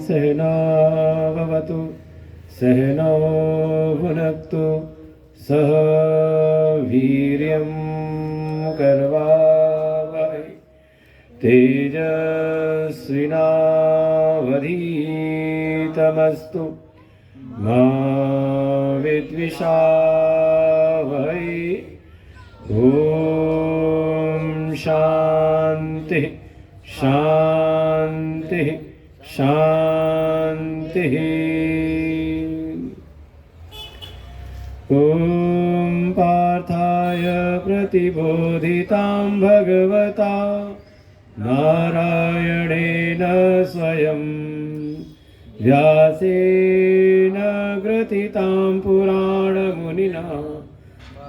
सहनावतु सहनौ भुनक्तु सह वीर्यं करवावहै तेजस्विनावधीतमस्तु मा विद्विषावहै। ॐ शान्ति शान्ति शान्तिः। ॐ पार्थाय प्रतिबोधितां भगवता नारायणेन स्वयं व्यासेन ग्रथितां पुराणमुनिना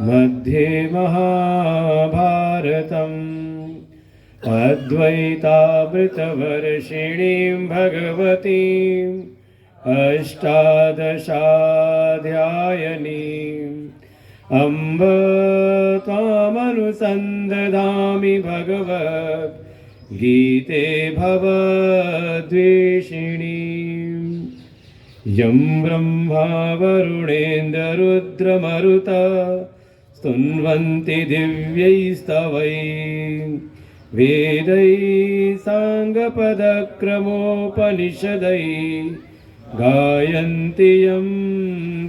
मध्ये महाभारतम् अद्वैतामृतवर्षिणीं भगवतीम् अष्टादशाध्यायिनीम् अम्ब त्वामनुसन्दधामि भगवद्गीते भवद्वेषिणीम्। यं ब्रह्मा वरुणेन्द्ररुद्रमरुत स्तुन्वन्ति दिव्यैस्तवैः वेदैः साङ्गपदक्रमोपनिषदैः गायन्ति यं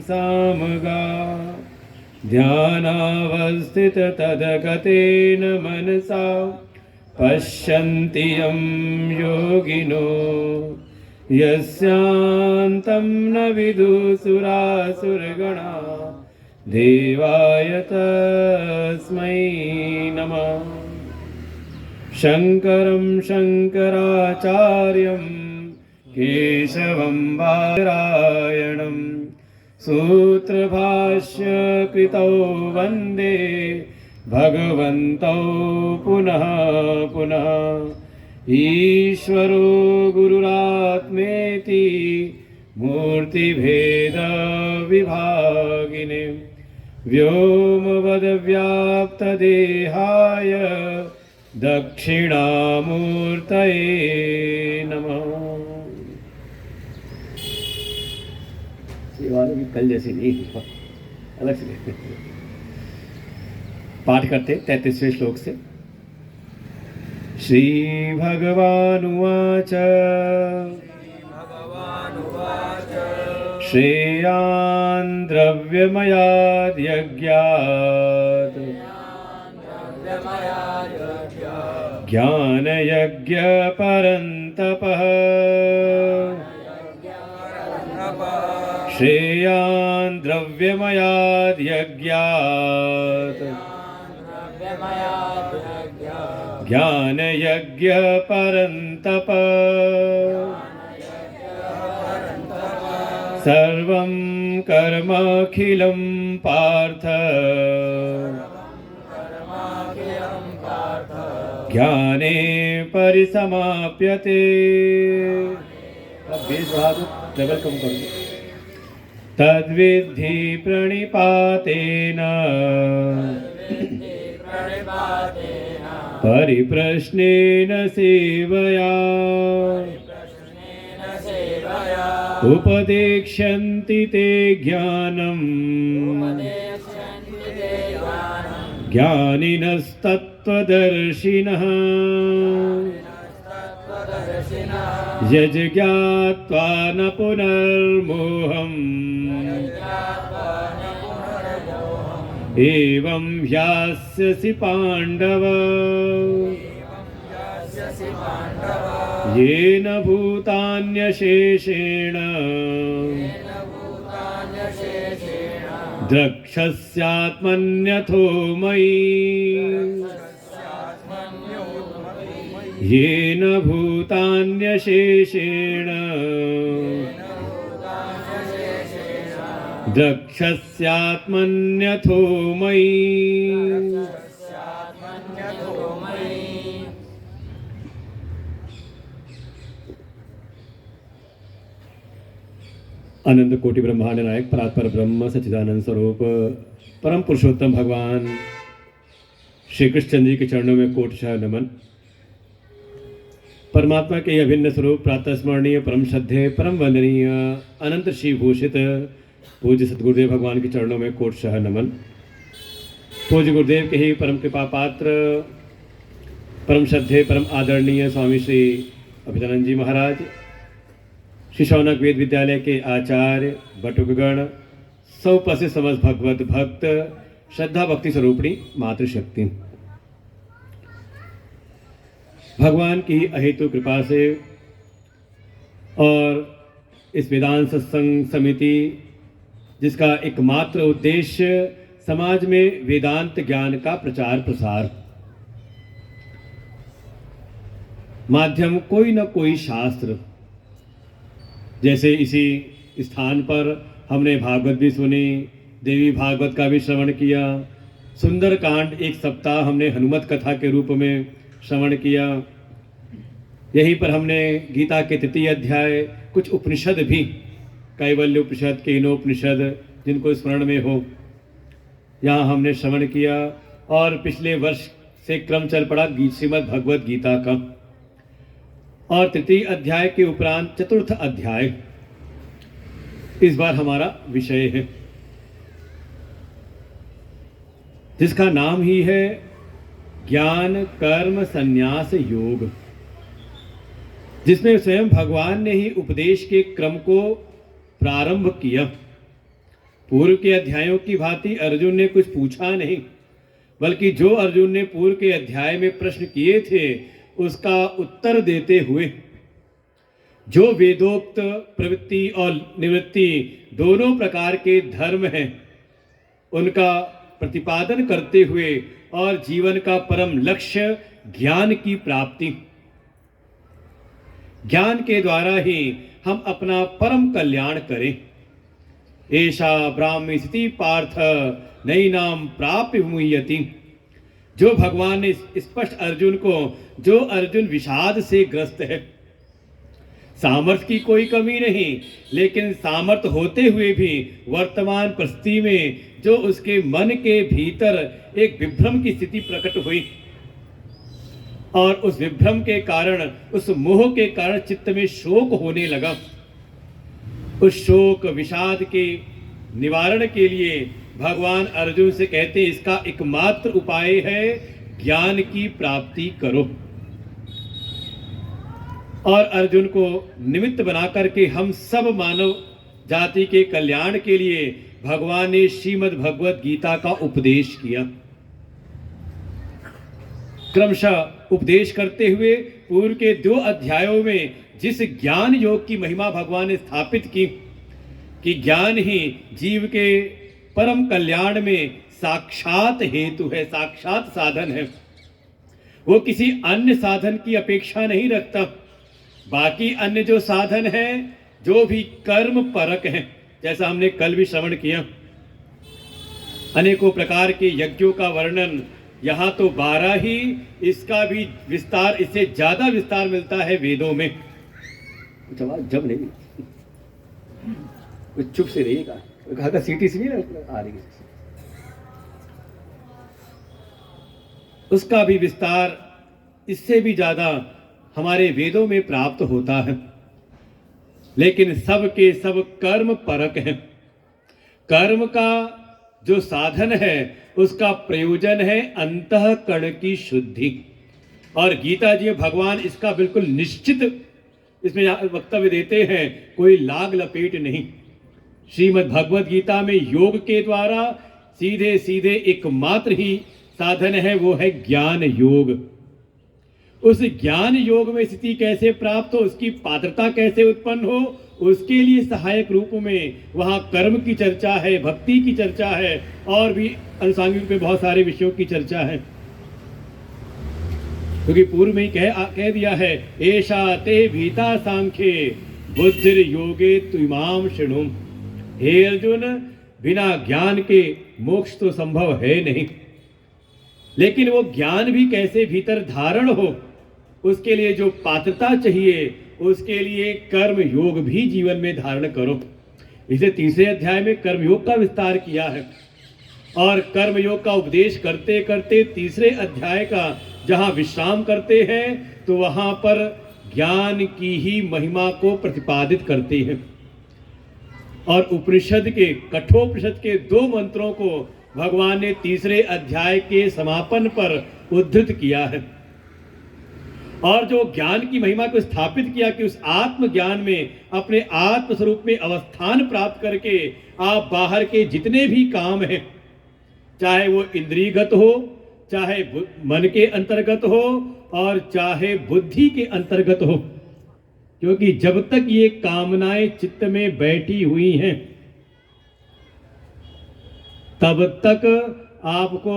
सामगा। ध्यानावस्थिततद्गतेन मनसा पश्यन्ति यं योगिनो यस्यान्तं न विदुसुरासुरगणा देवाय तस्मै नमः। शङ्करं शङ्कराचार्यं केशवं बादरायणं सूत्रभाष्यकृतौ वन्दे भगवन्तौ पुनः पुनः। ईश्वरो गुरुरात्मेति मूर्तिभेदविभागिने व्योमवद्व्याप्तदेहाय दक्षिणामूर्तये नमः। वालों की कल जैसी नहीं, अलग से पाठ करते 33वें श्लोक से। श्री भगवानुवाच श्रेयान् द्रव्यमयाद् यज्ञात् ज्ञानयज्ञ परन्तपः। श्रेयान् द्रव्यमयाद् यज्ञात् ज्ञानयज्ञ परन्तपः। सर्वं कर्माखिलं पार्थ ज्ञाने परिसमाप्यते। डबल कम कर दो। तद्विद्धि प्रणिपातेन परिप्रश्नेन सेवया उपदेक्ष्यन्ति ते ज्ञानम् ज्ञानिनस्तत्त्वदर्शिनः। यज्ञात्वा न पुनर्मोहम् एवं ह्यास्यसि पाण्डव। येन भूतान्यशेषेण द्रक्ष्यस्यात्मन्यथो मयि येन भूतान्यशेषेण द्रक्ष्यस्यात्मन्यथो मयि। अनंत कोटि ब्रह्मांड नायक परात्पर ब्रह्म सच्चिदानंद स्वरूप परम पुरुषोत्तम भगवान श्री कृष्ण जी के चरणों में कोटिशः नमन। परमात्मा के अभिन्न स्वरूप प्रातः स्मरणीय परम श्रद्धेय परम वंदनीय अनंत श्री भूषित पूज्य सतगुरुदेव भगवान के चरणों में कोटिशः नमन। पूज्य गुरुदेव के ही परम कृपा पात्र परम श्रद्धेय परम आदरणीय स्वामी श्री अभिदानंद जी महाराज, श्री शौनक वेद विद्यालय के आचार्य बटुकगण, सौपस्थित समस्त भगवत भक्त, श्रद्धा भक्ति स्वरूपिणी मातृशक्ति, भगवान की अहेतु कृपा से और इस वेदांत सत्संग समिति जिसका एकमात्र उद्देश्य समाज में वेदांत ज्ञान का प्रचार प्रसार, माध्यम कोई न कोई शास्त्र, जैसे इसी स्थान पर हमने भागवत भी सुनी, देवी भागवत का भी श्रवण किया, सुंदर कांड एक सप्ताह हमने हनुमत कथा के रूप में श्रवण किया, यहीं पर हमने गीता के तृतीय अध्याय, कुछ उपनिषद भी, कैवल्य उपनिषद, केनोपनिषद जिनको स्मरण में हो, यहाँ हमने श्रवण किया। और पिछले वर्ष से क्रम चल पड़ा श्रीमद् भगवद गीता का, और तृतीय अध्याय के उपरांत चतुर्थ अध्याय इस बार हमारा विषय है, जिसका नाम ही है ज्ञान कर्म संन्यास योग, जिसमें स्वयं भगवान ने ही उपदेश के क्रम को प्रारंभ किया। पूर्व के अध्यायों की भांति अर्जुन ने कुछ पूछा नहीं, बल्कि जो अर्जुन ने पूर्व के अध्याय में प्रश्न किए थे उसका उत्तर देते हुए जो वेदोक्त प्रवृत्ति और निवृत्ति दोनों प्रकार के धर्म हैं उनका प्रतिपादन करते हुए और जीवन का परम लक्ष्य ज्ञान की प्राप्ति, ज्ञान के द्वारा ही हम अपना परम कल्याण करें। एषा ब्राह्मी स्थिति पार्थ नैनाम प्राप्य मुह्यति। जो भगवान ने स्पष्ट अर्जुन को, जो अर्जुन विषाद से ग्रस्त है, सामर्थ्य की कोई कमी नहीं, लेकिन सामर्थ्य होते हुए भी वर्तमान परिस्थिति में जो उसके मन के भीतर एक विभ्रम की स्थिति प्रकट हुई और उस विभ्रम के कारण, उस मोह के कारण चित्त में शोक होने लगा, उस शोक विषाद के निवारण के लिए भगवान अर्जुन से कहते हैं इसका एकमात्र उपाय है ज्ञान की प्राप्ति करो। और अर्जुन को निमित्त बना करके हम सब मानव जाति के कल्याण के लिए भगवान ने श्रीमद् भगवद गीता का उपदेश किया। क्रमशः उपदेश करते हुए पूर्व के 2 अध्यायों में जिस ज्ञान योग की महिमा भगवान ने स्थापित की कि ज्ञान ही जीव के परम कल्याण में साक्षात हेतु है, साक्षात साधन है, वो किसी अन्य साधन की अपेक्षा नहीं रखता। बाकी अन्य जो साधन है जो भी कर्म परक हैं, जैसा हमने कल भी श्रवण किया, अनेकों प्रकार के यज्ञों का वर्णन, यहाँ तो 12 ही, इसका भी विस्तार, इससे ज्यादा विस्तार मिलता है वेदों में। जब नहीं चुप से रहिएगा, कहा था सीटी से नहीं आ रही है, उसका भी विस्तार इससे भी ज्यादा हमारे वेदों में प्राप्त होता है। लेकिन सब के सब कर्म परक हैं। कर्म का जो साधन है उसका प्रयोजन है अंतःकरण की शुद्धि, और गीता जी भगवान इसका बिल्कुल निश्चित इसमें वक्तव्य देते हैं, कोई लाग लपेट नहीं। श्रीमद् भगवद गीता में योग के द्वारा सीधे सीधे एकमात्र ही साधन है, वो है ज्ञान योग। उस ज्ञान योग में स्थिति कैसे प्राप्त हो, उसकी पात्रता कैसे उत्पन्न हो, उसके लिए सहायक रूप में वहाँ कर्म की चर्चा है, भक्ति की चर्चा है, और भी अनुसांगिक में बहुत सारे विषयों की चर्चा है। क्योंकि पूर्व में ही कह दिया है, एषा ते भीता सांख्ये बुद्धिर योगे तुमाम शृणु। हे अर्जुन, बिना ज्ञान के मोक्ष तो संभव है नहीं, लेकिन वो ज्ञान भी कैसे भीतर धारण हो, उसके लिए जो पात्रता चाहिए, उसके लिए कर्म योग भी जीवन में धारण करो। इसे तीसरे अध्याय में कर्मयोग का विस्तार किया है, और कर्मयोग का उपदेश करते करते तीसरे अध्याय का जहाँ विश्राम करते हैं, तो वहाँ पर ज्ञान की ही महिमा को प्रतिपादित करते हैं। और उपनिषद के, कठोपनिषद के 2 मंत्रों को भगवान ने तीसरे अध्याय के समापन पर उद्धृत किया है, और जो ज्ञान की महिमा को स्थापित किया कि उस आत्मज्ञान में अपने आत्म स्वरूप में अवस्थान प्राप्त करके आप बाहर के जितने भी काम हैं, चाहे वो इंद्रियगत हो, चाहे मन के अंतर्गत हो, और चाहे बुद्धि के अंतर्गत हो, क्योंकि जब तक ये कामनाएं चित्त में बैठी हुई हैं, तब तक आपको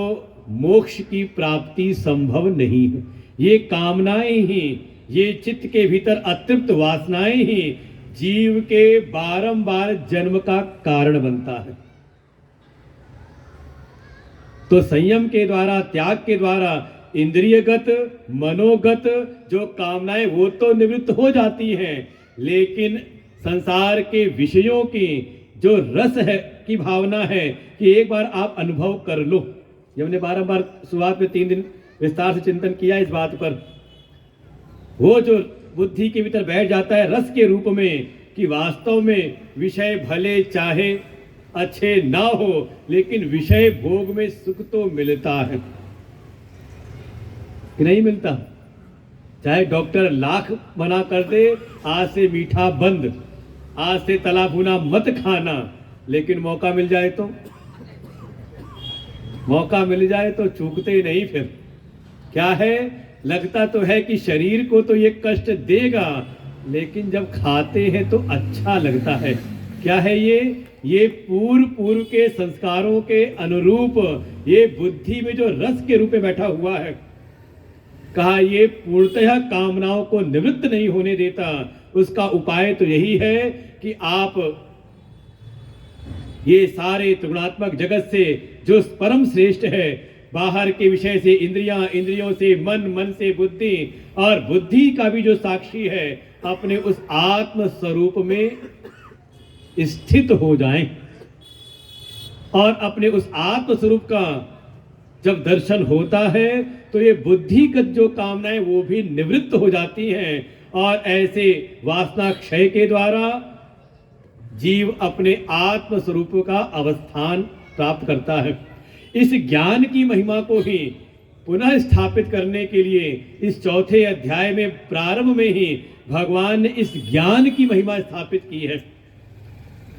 मोक्ष की प्राप्ति संभव नहीं है। ये कामनाएं ही, ये चित्त के भीतर अतृप्त वासनाएं ही जीव के बारंबार जन्म का कारण बनता है। तो संयम के द्वारा, त्याग के द्वारा इंद्रियगत, मनोगत जो कामनाएं वो तो निवृत्त हो जाती हैं, लेकिन संसार के विषयों की जो रस है की भावना है कि एक बार आप अनुभव कर लो। जब हमने बारंबार शुरुआत में 3 दिन विस्तार से चिंतन किया इस बात पर, वो जो बुद्धि के भीतर बैठ जाता है रस के रूप में कि वास्तव में विषय भले चाहे अच्छे ना हो, लेकिन विषय भोग में सुख तो मिलता है कि नहीं मिलता। चाहे डॉक्टर लाख मना कर दे, आज से मीठा बंद, आज से तला भुना मत खाना, लेकिन मौका मिल जाए तो, मौका मिल जाए तो चूकते नहीं। फिर क्या है, लगता तो है कि शरीर को तो ये कष्ट देगा, लेकिन जब खाते हैं तो अच्छा लगता है। क्या है ये पूर्व के संस्कारों के अनुरूप ये बुद्धि में जो रस के रूप में बैठा हुआ है, कहा ये पूर्णतः कामनाओं को निवृत्त नहीं होने देता। उसका उपाय तो यही है कि आप ये सारे त्रिगुणात्मक जगत से जो परम श्रेष्ठ है, बाहर के विषय से इंद्रियां, इंद्रियों से मन, मन से बुद्धि, और बुद्धि का भी जो साक्षी है, अपने उस आत्म स्वरूप में स्थित हो जाएं, और अपने उस आत्म स्वरूप का जब दर्शन होता है तो ये बुद्धिगत जो कामनाएं वो भी निवृत्त हो जाती हैं, और ऐसे वासना क्षय के द्वारा जीव अपने आत्म स्वरूप का अवस्थान प्राप्त करता है। इस ज्ञान की महिमा को ही पुनः स्थापित करने के लिए इस चौथे अध्याय में प्रारंभ में ही भगवान ने इस ज्ञान की महिमा स्थापित की है।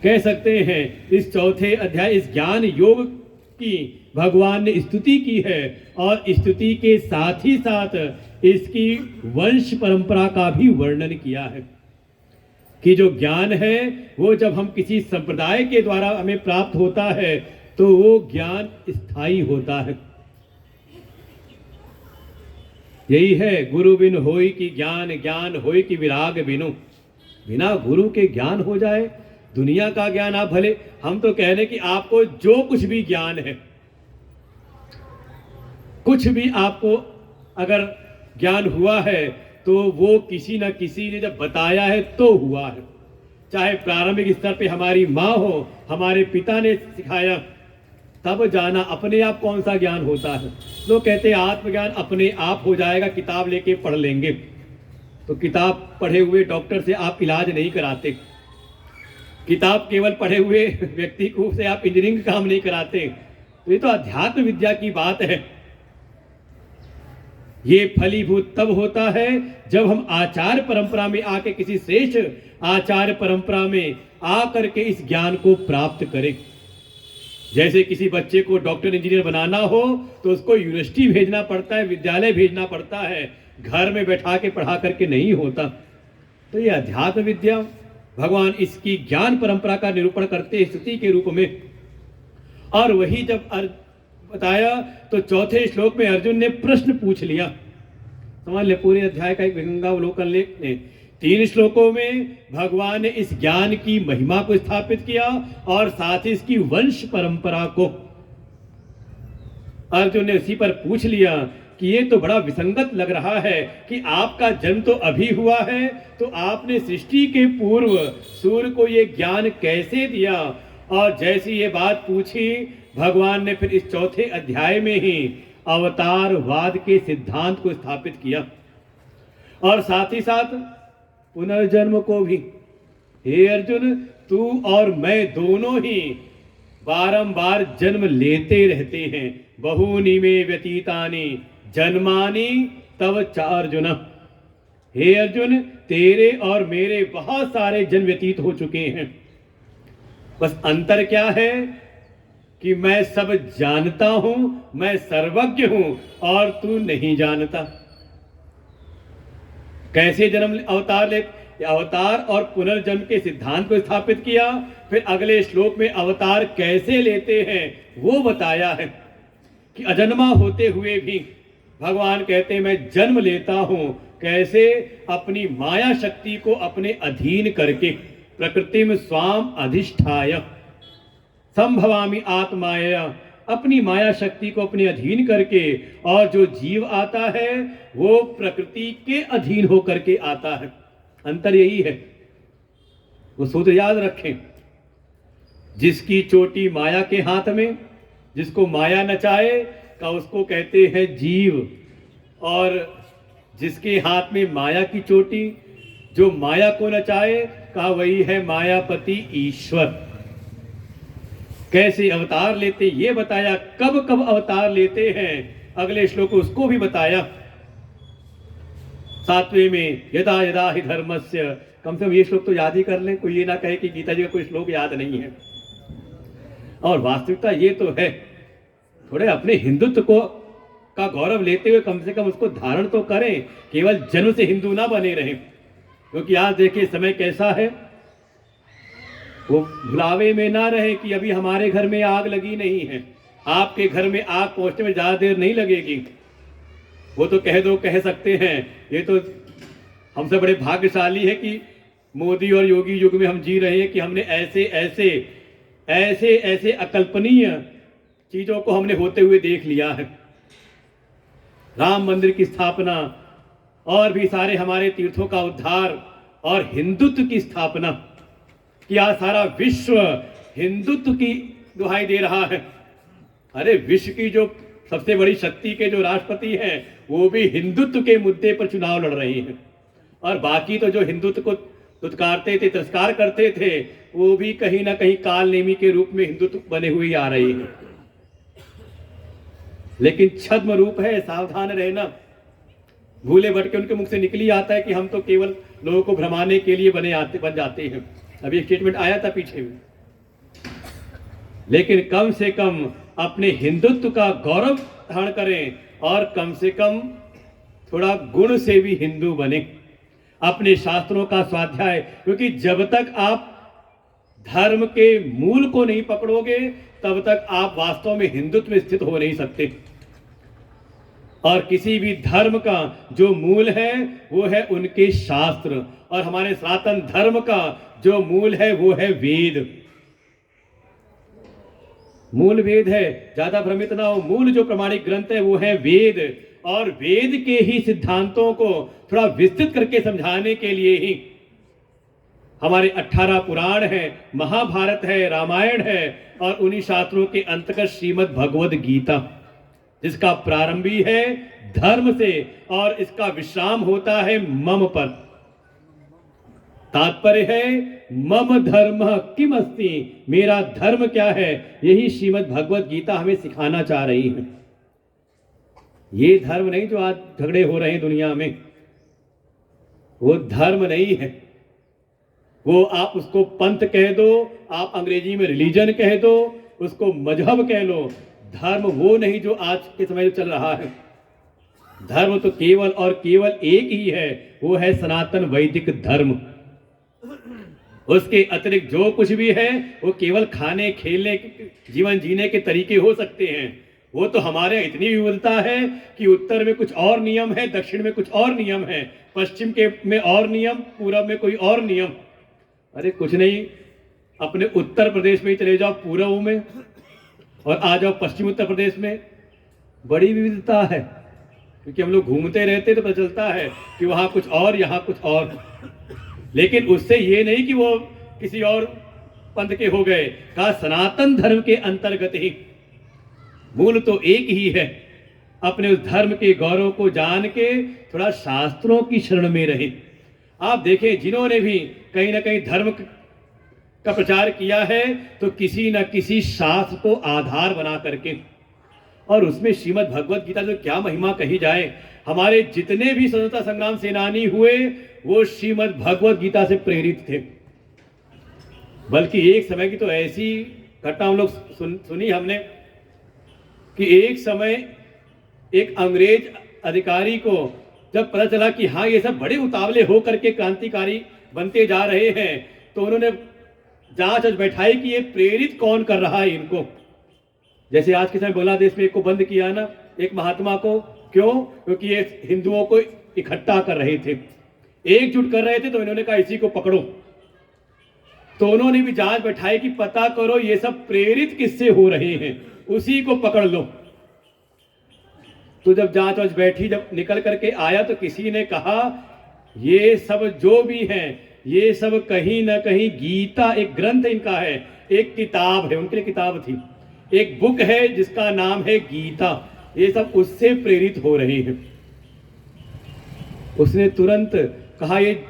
कह सकते हैं इस चौथे अध्याय, इस ज्ञान योग की भगवान ने स्तुति की है, और स्तुति के साथ ही साथ इसकी वंश परंपरा का भी वर्णन किया है कि जो ज्ञान है वो जब हम किसी संप्रदाय के द्वारा हमें प्राप्त होता है तो वो ज्ञान स्थायी होता है। यही है गुरु बिन होई कि ज्ञान, ज्ञान होई कि विराग बिनु। बिना गुरु के ज्ञान हो जाए, दुनिया का ज्ञान आप भले, हम तो कह रहे कि आपको जो कुछ भी ज्ञान है, कुछ भी आपको अगर ज्ञान हुआ है तो वो किसी न किसी ने जब बताया है तो हुआ है। चाहे प्रारंभिक स्तर पे हमारी माँ हो, हमारे पिता ने सिखाया, तब जाना। अपने आप कौन सा ज्ञान होता है? लोग कहते हैं आत्मज्ञान अपने आप हो जाएगा, किताब लेके पढ़ लेंगे। तो किताब पढ़े हुए डॉक्टर से आप इलाज नहीं कराते, किताब केवल पढ़े हुए व्यक्ति को से आप इंजीनियरिंग काम नहीं कराते। तो ये तो अध्यात्म विद्या की बात है। ये फलीभूत तब होता है जब हम आचार्य परंपरा में आके, किसी श्रेष्ठ आचार्य परंपरा में आकर के इस ज्ञान को प्राप्त करें। जैसे किसी बच्चे को डॉक्टर इंजीनियर बनाना हो तो उसको यूनिवर्सिटी भेजना पड़ता है, विद्यालय भेजना पड़ता है, घर में बैठा के पढ़ा करके नहीं होता। तो ये अध्यात्म विद्या भगवान इसकी ज्ञान परंपरा का निरूपण करते हैं स्तुति के रूप में। और वही जब बताया तो चौथे श्लोक में अर्जुन ने प्रश्न पूछ लिया। समझ ले, पूरे अध्याय का एक विहंगावलोकन ले। 3 श्लोकों में भगवान ने इस ज्ञान की महिमा को स्थापित किया और साथ ही इसकी वंश परंपरा को। अर्जुन ने उसी पर पूछ लिया कि ये तो बड़ा विसंगत लग रहा है कि आपका जन्म तो अभी हुआ है, तो आपने सृष्टि के पूर्व सूर्य को ये ज्ञान कैसे दिया। और जैसी ये बात पूछी, भगवान ने फिर इस चौथे अध्याय में ही अवतारवाद के सिद्धांत को स्थापित किया और साथ ही साथ पुनर्जन्म को भी। हे अर्जुन, तू और मैं दोनों ही बारंबार जन्म लेते रहते हैं। बहूनि मे व्यतीतानि जन्मानि तव च अर्जुन। हे अर्जुन, तेरे और मेरे बहुत सारे जन्म व्यतीत हो चुके हैं। बस अंतर क्या है कि मैं सब जानता हूं, मैं सर्वज्ञ हूं और तू नहीं जानता। कैसे जन्म अवतार और पुनर्जन्म के सिद्धांत को स्थापित किया। फिर अगले श्लोक में अवतार कैसे लेते हैं वो बताया है कि अजन्मा होते हुए भी भगवान कहते हैं मैं जन्म लेता हूं। कैसे? अपनी माया शक्ति को अपने अधीन करके, प्रकृति में स्वाम अधिष्ठाय संभवामि आत्माया, अपनी माया शक्ति को अपने अधीन करके। और जो जीव आता है वो प्रकृति के अधीन होकर के आता है। अंतर यही है, वो सूत्र याद रखें। जिसकी चोटी माया के हाथ में, जिसको माया नचाए का उसको कहते हैं जीव, और जिसके हाथ में माया की चोटी, जो माया को नचाए का वही है मायापति ईश्वर। कैसे अवतार लेते ये बताया, कब कब अवतार लेते हैं अगले श्लोक उसको भी बताया। 7वें में यदा यदा हि धर्मस्य, कम से कम ये श्लोक तो याद ही कर लें, कोई ये ना कहे कि गीता जी का कोई श्लोक याद नहीं है। और वास्तविकता ये तो है, थोड़े अपने हिंदुत्व को का गौरव लेते हुए कम से कम उसको धारण तो करें, केवल जन्म से हिंदू ना बने रहें। क्योंकि आज देखिए समय कैसा है, वो भुलावे में ना रहे कि अभी हमारे घर में आग लगी नहीं है, आपके घर में आग पहुंचने में ज्यादा देर नहीं लगेगी। वो तो कह सकते हैं। ये तो हमसे बड़े भाग्यशाली है कि मोदी और योगी युग में हम जी रहे हैं कि हमने ऐसे अकल्पनीय चीजों को हमने होते हुए देख लिया है। राम मंदिर की स्थापना और भी सारे हमारे तीर्थों का उद्धार और हिंदुत्व की स्थापना, कि आज सारा विश्व हिंदुत्व की दुहाई दे रहा है। अरे विश्व की जो सबसे बड़ी शक्ति के जो राष्ट्रपति हैं वो भी हिंदुत्व के मुद्दे पर चुनाव लड़ रहे हैं, और बाकी तो जो हिंदुत्व को दुत्कारते थे, तिरस्कार करते थे, वो भी कहीं ना कहीं काल नेमी के रूप में हिंदुत्व बने हुए आ रहे हैं। लेकिन छद्म रूप है, सावधान रहना। भूले भटके उनके मुख से निकली आता है कि हम तो केवल लोगों को भ्रमाने के लिए बन जाते हैं। अभी एक स्टेटमेंट आया था पीछे में। लेकिन कम से कम अपने हिंदुत्व का गौरव धारण करें और कम से कम थोड़ा गुण से भी हिंदू बने, अपने शास्त्रों का स्वाध्याय। क्योंकि जब तक आप धर्म के मूल को नहीं पकड़ोगे तब तक आप वास्तव में हिंदुत्व में स्थित हो नहीं सकते। और किसी भी धर्म का जो मूल है वो है उनके शास्त्र, और हमारे सनातन धर्म का जो मूल है वो है वेद। मूल वेद है, ज्यादा भ्रमित ना हो। मूल जो प्रमाणिक ग्रंथ है वो है वेद, और वेद के ही सिद्धांतों को थोड़ा विस्तृत करके समझाने के लिए ही हमारे 18 पुराण है, महाभारत है, रामायण है, और उन्हीं शास्त्रों के अंतर्गत श्रीमद् भगवद गीता, जिसका प्रारंभी है धर्म से और इसका विश्राम होता है मम पर। तात्पर्य है मम धर्म किम अस्ति, मेरा धर्म क्या है, यही श्रीमद् भगवद गीता हमें सिखाना चाह रही है। ये धर्म नहीं जो आज झगड़े हो रहे हैं दुनिया में, वो धर्म नहीं है। वो आप उसको पंथ कह दो, आप अंग्रेजी में रिलीजन कह दो, उसको मजहब कह लो। धर्म वो नहीं जो आज के समय चल रहा है। धर्म तो केवल और केवल एक ही है, वो है सनातन वैदिक धर्म। उसके अतिरिक्त जो कुछ भी है वो केवल खाने खेलने जीवन जीने के तरीके हो सकते हैं। वो तो हमारे इतनी विविधता है कि उत्तर में कुछ और नियम है, दक्षिण में कुछ और नियम है, पश्चिम के में और नियम, पूरब में कोई और नियम। अरे कुछ नहीं, अपने उत्तर प्रदेश में ही चले जाओ पूर्व में और आ जाओ पश्चिम उत्तर प्रदेश में, बड़ी विविधता है। क्योंकि हम लोग घूमते रहते तो पता चलता है कि वहाँ कुछ और यहाँ कुछ और, लेकिन उससे ये नहीं कि वो किसी और पंथ के हो गए। कहा सनातन धर्म के अंतर्गत ही, मूल तो एक ही है। अपने उस धर्म के गौरव को जान के थोड़ा शास्त्रों की शरण में रहे। आप देखें जिन्होंने भी कहीं ना कहीं धर्म का प्रचार किया है तो किसी न किसी शास्त्र को आधार बना करके, और उसमें श्रीमद् भगवत गीता जो क्या महिमा कही जाए। हमारे जितने भी स्वतंत्रता संग्राम सेनानी हुए वो श्रीमद् भगवत गीता से प्रेरित थे। बल्कि एक समय की तो ऐसी घटना हम लोग सुनी हमने कि एक समय एक अंग्रेज अधिकारी को जब पता चला कि हाँ ये सब बड़े उतावले होकर के क्रांतिकारी बनते जा रहे हैं, तो उन्होंने जांच बैठाई कि ये प्रेरित कौन कर रहा है इनको। जैसे आज के समय बांग्लादेश में एक को बंद किया ना, एक महात्मा को, क्यों? क्योंकि ये हिंदुओं को इकट्ठा कर रहे थे, एकजुट कर रहे थे, तो इन्होंने कहा इसी को पकड़ो। तो उन्होंने भी जांच बैठाई कि पता करो ये सब प्रेरित किससे हो रहे हैं, उसी को पकड़ लो। तो जब जांच वांच बैठी, जब निकल करके आया तो किसी ने कहा ये सब जो भी हैं ये सब कहीं ना कहीं गीता, एक ग्रंथ इनका है, एक किताब है, उनके लिए किताब थी, एक बुक है जिसका नाम है गीता, ये सब उससे प्रेरित हो रहे हैं। उसने तुरंत कहा ये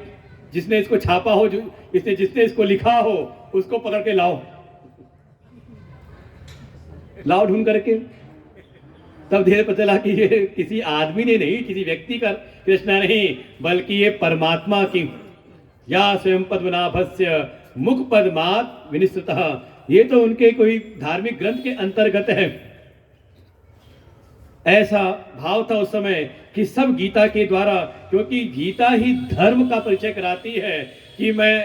जिसने इसको छापा हो, जो जिसने इसको लिखा हो उसको पकड़ के लाओ ढूंढ करके। तब धीरे पता चला कि ये किसी आदमी ने नहीं, किसी व्यक्ति का कृष्णा नहीं, बल्कि ये परमात्मा की या स्वयं पद्मनाभस्य मुख पद्मात् विनिसृतः, ये तो उनके कोई धार्मिक ग्रंथ के अंतर्गत है। ऐसा भाव था उस समय कि सब गीता के द्वारा, क्योंकि गीता ही धर्म का परिचय कराती है कि मैं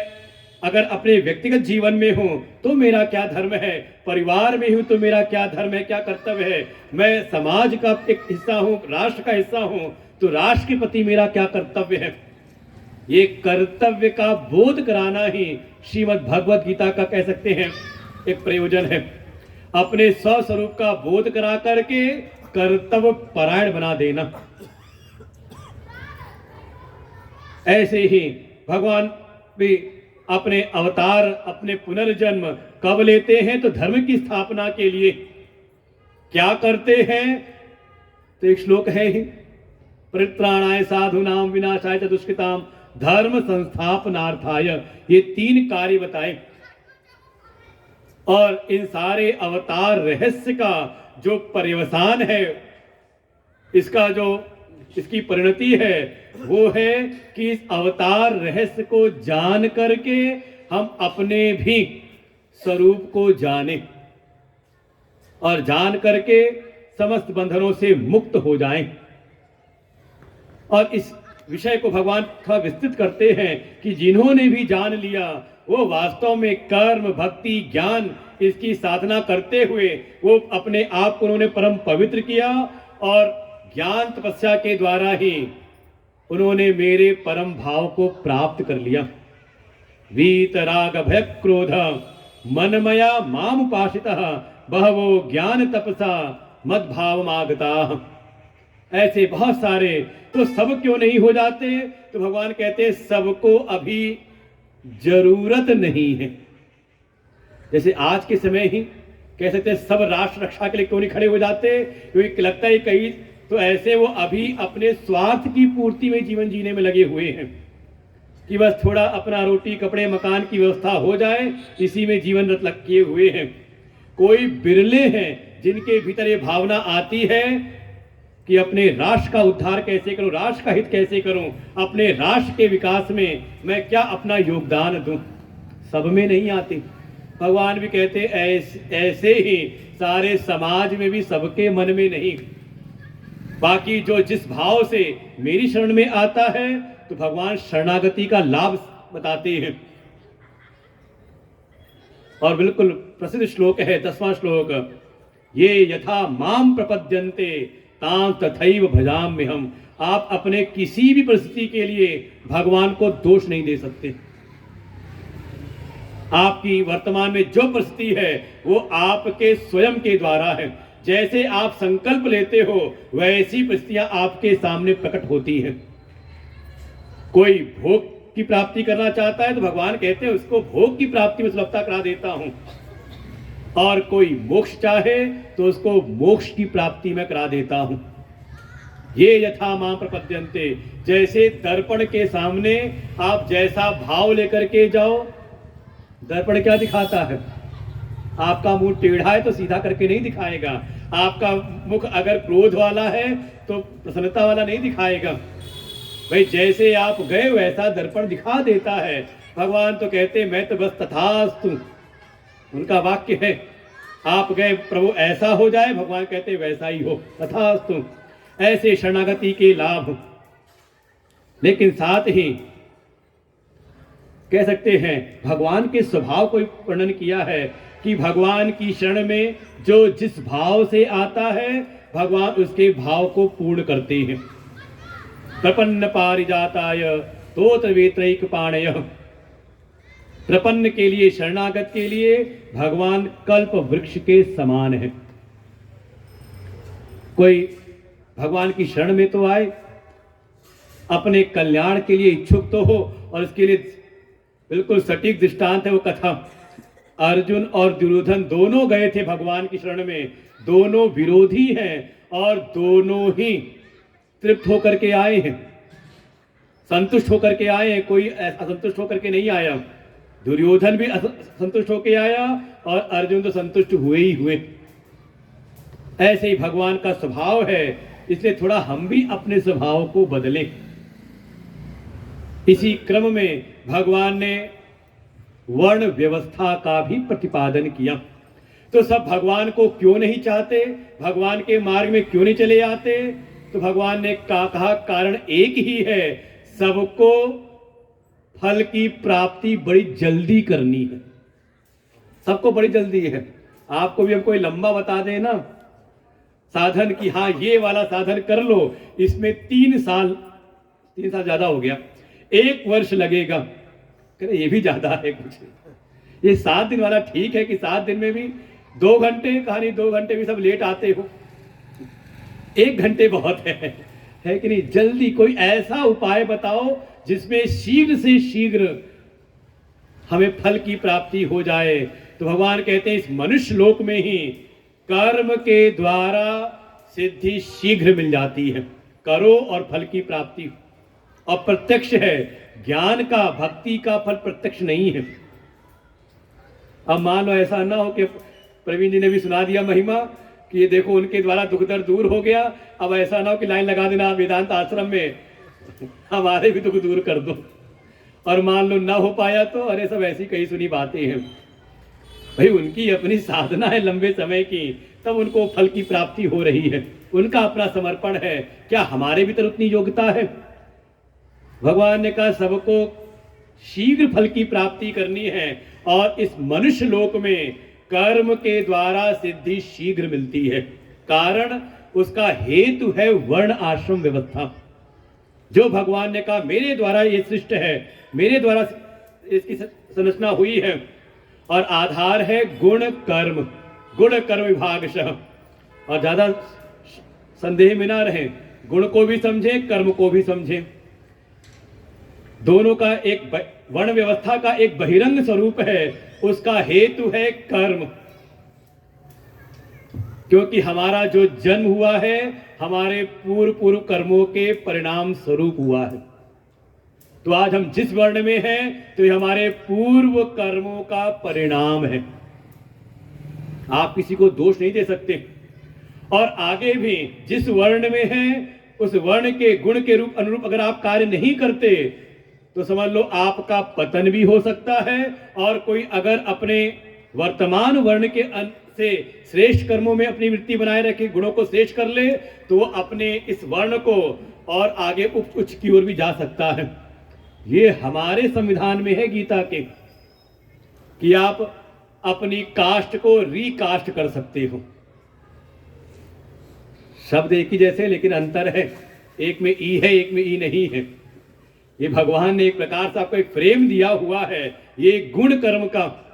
अगर अपने व्यक्तिगत जीवन में हूं तो मेरा क्या धर्म है, परिवार में हूं तो मेरा क्या धर्म है, क्या कर्तव्य है, मैं समाज का एक हिस्सा हूं, राष्ट्र का हिस्सा हूं तो राष्ट्र के प्रति मेरा क्या कर्तव्य है। ये कर्तव्य का बोध कराना ही श्रीमद् भगवत गीता का कह सकते हैं एक प्रयोजन है। अपने स्वस्वरूप का बोध करा करके कर्तव्य परायण बना देना। ऐसे ही भगवान भी अपने अवतार, अपने पुनर्जन्म कब लेते हैं? तो धर्म की स्थापना के लिए। क्या करते हैं? तो एक श्लोक है ही, परित्राणाय साधूनां विनाशाय च दुष्कृतां धर्म संस्थापनार्थाय, ये 3 कार्य बताए। और इन सारे अवतार रहस्य का जो पर्यवसान है, इसकी परिणति है, वो है कि इस अवतार रहस्य को जान करके हम अपने भी स्वरूप को जाने और जान करके समस्त बंधनों से मुक्त हो जाएं। और इस विषय को भगवान थोड़ा विस्तृत करते हैं कि जिन्होंने भी जान लिया वो वास्तव में कर्म, भक्ति, ज्ञान, इसकी साधना करते हुए वो अपने आप को उन्होंने परम पवित्र किया और ज्ञान तपस्या के द्वारा ही उन्होंने मेरे परम भाव को प्राप्त कर लिया। वीत राग भय क्रोध मनमया माम उपासितः बहवो ज्ञान तपसा मद्भाव मागता। ऐसे बहुत सारे, तो सब क्यों नहीं हो जाते? तो भगवान कहते हैं सबको अभी जरूरत नहीं है। जैसे आज के समय ही कह सकते हैं सब राष्ट्र रक्षा के लिए क्यों नहीं खड़े हो जाते? क्योंकि लगता है कहीं तो ऐसे वो अभी अपने स्वार्थ की पूर्ति में जीवन जीने में लगे हुए हैं कि बस थोड़ा अपना रोटी कपड़े मकान की व्यवस्था हो जाए, इसी में जीवन रत लग किए हुए हैं। कोई बिरले हैं जिनके भीतर ये भावना आती है कि अपने राष्ट्र का उद्धार कैसे करूं, राष्ट्र का हित कैसे करूं, अपने राष्ट्र के विकास में मैं क्या अपना योगदान दूं। सब में नहीं आती। भगवान भी कहते ऐसे ही सारे समाज में भी सबके मन में नहीं। बाकी जो जिस भाव से मेरी शरण में आता है तो भगवान शरणागति का लाभ बताते हैं। और बिल्कुल प्रसिद्ध श्लोक है 10वां श्लोक, ये यथा माम प्रपद्यन्ते तां तथैव भजाम्यहम्। आप अपने किसी भी परिस्थिति के लिए भगवान को दोष नहीं दे सकते। आपकी वर्तमान में जो परिस्थिति है वो आपके स्वयं के द्वारा है। जैसे आप संकल्प लेते हो वैसी परिस्थितियां आपके सामने प्रकट होती हैं। कोई भोग की प्राप्ति करना चाहता है तो भगवान कहते हैं उसको भोग की प्राप्ति में सुलभता करा देता हूं, और कोई मोक्ष चाहे तो उसको मोक्ष की प्राप्ति में करा देता हूं। ये यथा मां प्रपद्यन्ते, जैसे दर्पण के सामने आप जैसा भाव लेकर के जाओ, दर्पण क्या दिखाता है? आपका मुंह टेढ़ा है तो सीधा करके नहीं दिखाएगा, आपका मुख अगर क्रोध वाला है तो प्रसन्नता वाला नहीं दिखाएगा। भाई जैसे आप गए वैसा दर्पण दिखा देता है। भगवान तो कहते मैं तो बस तथास्तु, उनका वाक्य है। आप गए प्रभु ऐसा हो जाए, भगवान कहते वैसा ही हो, तथास्तु। ऐसे शरणागति के लाभ। लेकिन साथ ही कह सकते हैं भगवान के स्वभाव को वर्णन किया है कि भगवान की शरण में जो जिस भाव से आता है भगवान उसके भाव को पूर्ण करते हैं। प्रपन्न पारिजाताय तोत्र वेत्रैक पाणय, प्रपन्न के लिए, शरणागत के लिए भगवान कल्प वृक्ष के समान है। कोई भगवान की शरण में तो आए, अपने कल्याण के लिए इच्छुक तो हो, और उसके लिए बिल्कुल सटीक दृष्टांत है वो कथा। अर्जुन और दुर्योधन दोनों गए थे भगवान की शरण में, दोनों विरोधी हैं और दोनों ही तृप्त होकर के आए हैं, संतुष्ट होकर के आए हैं, कोई असंतुष्ट होकर के नहीं आया। दुर्योधन भी संतुष्ट होकर आया और अर्जुन तो संतुष्ट हुए ही हुए। ऐसे ही भगवान का स्वभाव है, इसलिए थोड़ा हम भी अपने स्वभाव को बदलें। इसी क्रम में भगवान ने वर्ण व्यवस्था का भी प्रतिपादन किया। तो सब भगवान को क्यों नहीं चाहते, भगवान के मार्ग में क्यों नहीं चले आते? तो भगवान ने कहा कारण एक ही है, सबको फल की प्राप्ति बड़ी जल्दी करनी है। सबको बड़ी जल्दी है। आपको भी हम कोई लंबा बता दें ना साधन की, हाँ ये वाला साधन कर लो, इसमें 3 साल ज्यादा हो गया, 1 वर्ष लगेगा, कहते ये भी ज्यादा है कुछ। ये 7 दिन वाला ठीक है कि 7 दिन में भी 2 घंटे, कहानी 2 घंटे भी सब लेट आते हो, 1 घंटे बहुत है कि नहीं? जल्दी कोई ऐसा उपाय बताओ जिसमें शीघ्र से शीघ्र हमें फल की प्राप्ति हो जाए। तो भगवान कहते हैं इस मनुष्य लोक में ही कर्म के द्वारा सिद्धि शीघ्र मिल जाती है। करो और फल की प्राप्ति अप्रत्यक्ष है, ज्ञान का, भक्ति का फल प्रत्यक्ष नहीं है। अब मान लो ऐसा ना हो कि प्रवीण जी ने भी सुना दिया महिमा कि ये देखो उनके द्वारा दुख दर्द दूर हो गया, अब ऐसा ना हो कि लाइन लगा देना वेदांत आश्रम में हमारे भी दुख दूर कर दो, और मान लो ना हो पाया तो अरे सब ऐसी कई सुनी बातें हैं। भाई उनकी अपनी साधना है लंबे समय की, तब उनको फल की प्राप्ति हो रही है, उनका अपना समर्पण है। क्या हमारे भीतर उतनी योग्यता है? भगवान ने कहा सबको शीघ्र फल की प्राप्ति करनी है, और इस मनुष्य लोक में कर्म के द्वारा सिद्धि शीघ्र मिलती है। कारण उसका हेतु है वर्ण आश्रम व्यवस्था। जो भगवान ने कहा मेरे द्वारा ये सृष्ट है, मेरे द्वारा इसकी संरचना हुई है, और आधार है गुण कर्म, गुण कर्म विभागशः। और ज्यादा संदेह में ना रहे, गुण को भी समझे, कर्म को भी समझे। दोनों का एक वर्ण व्यवस्था का एक बहिरंग स्वरूप है, उसका हेतु है कर्म। क्योंकि हमारा जो जन्म हुआ है हमारे पूर्व कर्मों के परिणाम स्वरूप हुआ है। तो आज हम जिस वर्ण में हैं तो ये हमारे पूर्व कर्मों का परिणाम है। आप किसी को दोष नहीं दे सकते। और आगे भी जिस वर्ण में हैं उस वर्ण के गुण के रूप अनुरूप अगर आप कार्य नहीं करते तो समझ लो आपका पतन भी हो सकता है, और कोई अगर अपने वर्तमान वर्ण के से श्रेष्ठ कर्मों में अपनी वृत्ति बनाए रखे, गुणों को श्रेष्ठ कर ले, तो वो अपने इस वर्ण को और आगे उच्च की ओर भी जा सकता है। ये हमारे संविधान में है गीता के, कि आप अपनी कास्ट को रिकास्ट कर सकते हो। शब्द एक ही जैसे, लेकिन अंतर है, एक में ई है, एक में ई नहीं है। ये भगवान ने एक प्रकार से आपको एक फ्रेम दिया हुआ है, ये गुण कर्म का।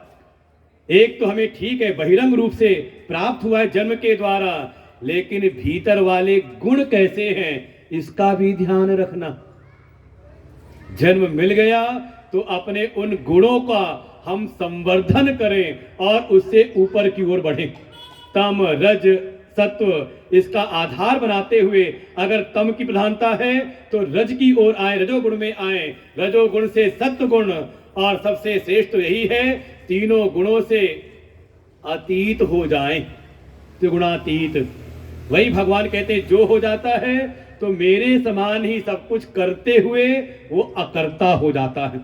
एक तो हमें ठीक है बहिरंग रूप से प्राप्त हुआ है जन्म के द्वारा, लेकिन भीतर वाले गुण कैसे हैं इसका भी ध्यान रखना। जन्म मिल गया तो अपने उन गुणों का हम संवर्धन करें और उससे ऊपर की ओर बढ़ें। तम रज सत्व इसका आधार बनाते हुए अगर तम की प्रधानता है तो रज की ओर आए, रजोगुण में आए, रजोगुण से सत्व गुण, और सबसे श्रेष्ठ तो यही है तीनों गुणों से अतीत हो जाएं, त्रिगुणातीत। वही भगवान कहते हैं जो हो जाता है तो मेरे समान ही सब कुछ करते हुए वो अकर्ता हो जाता है।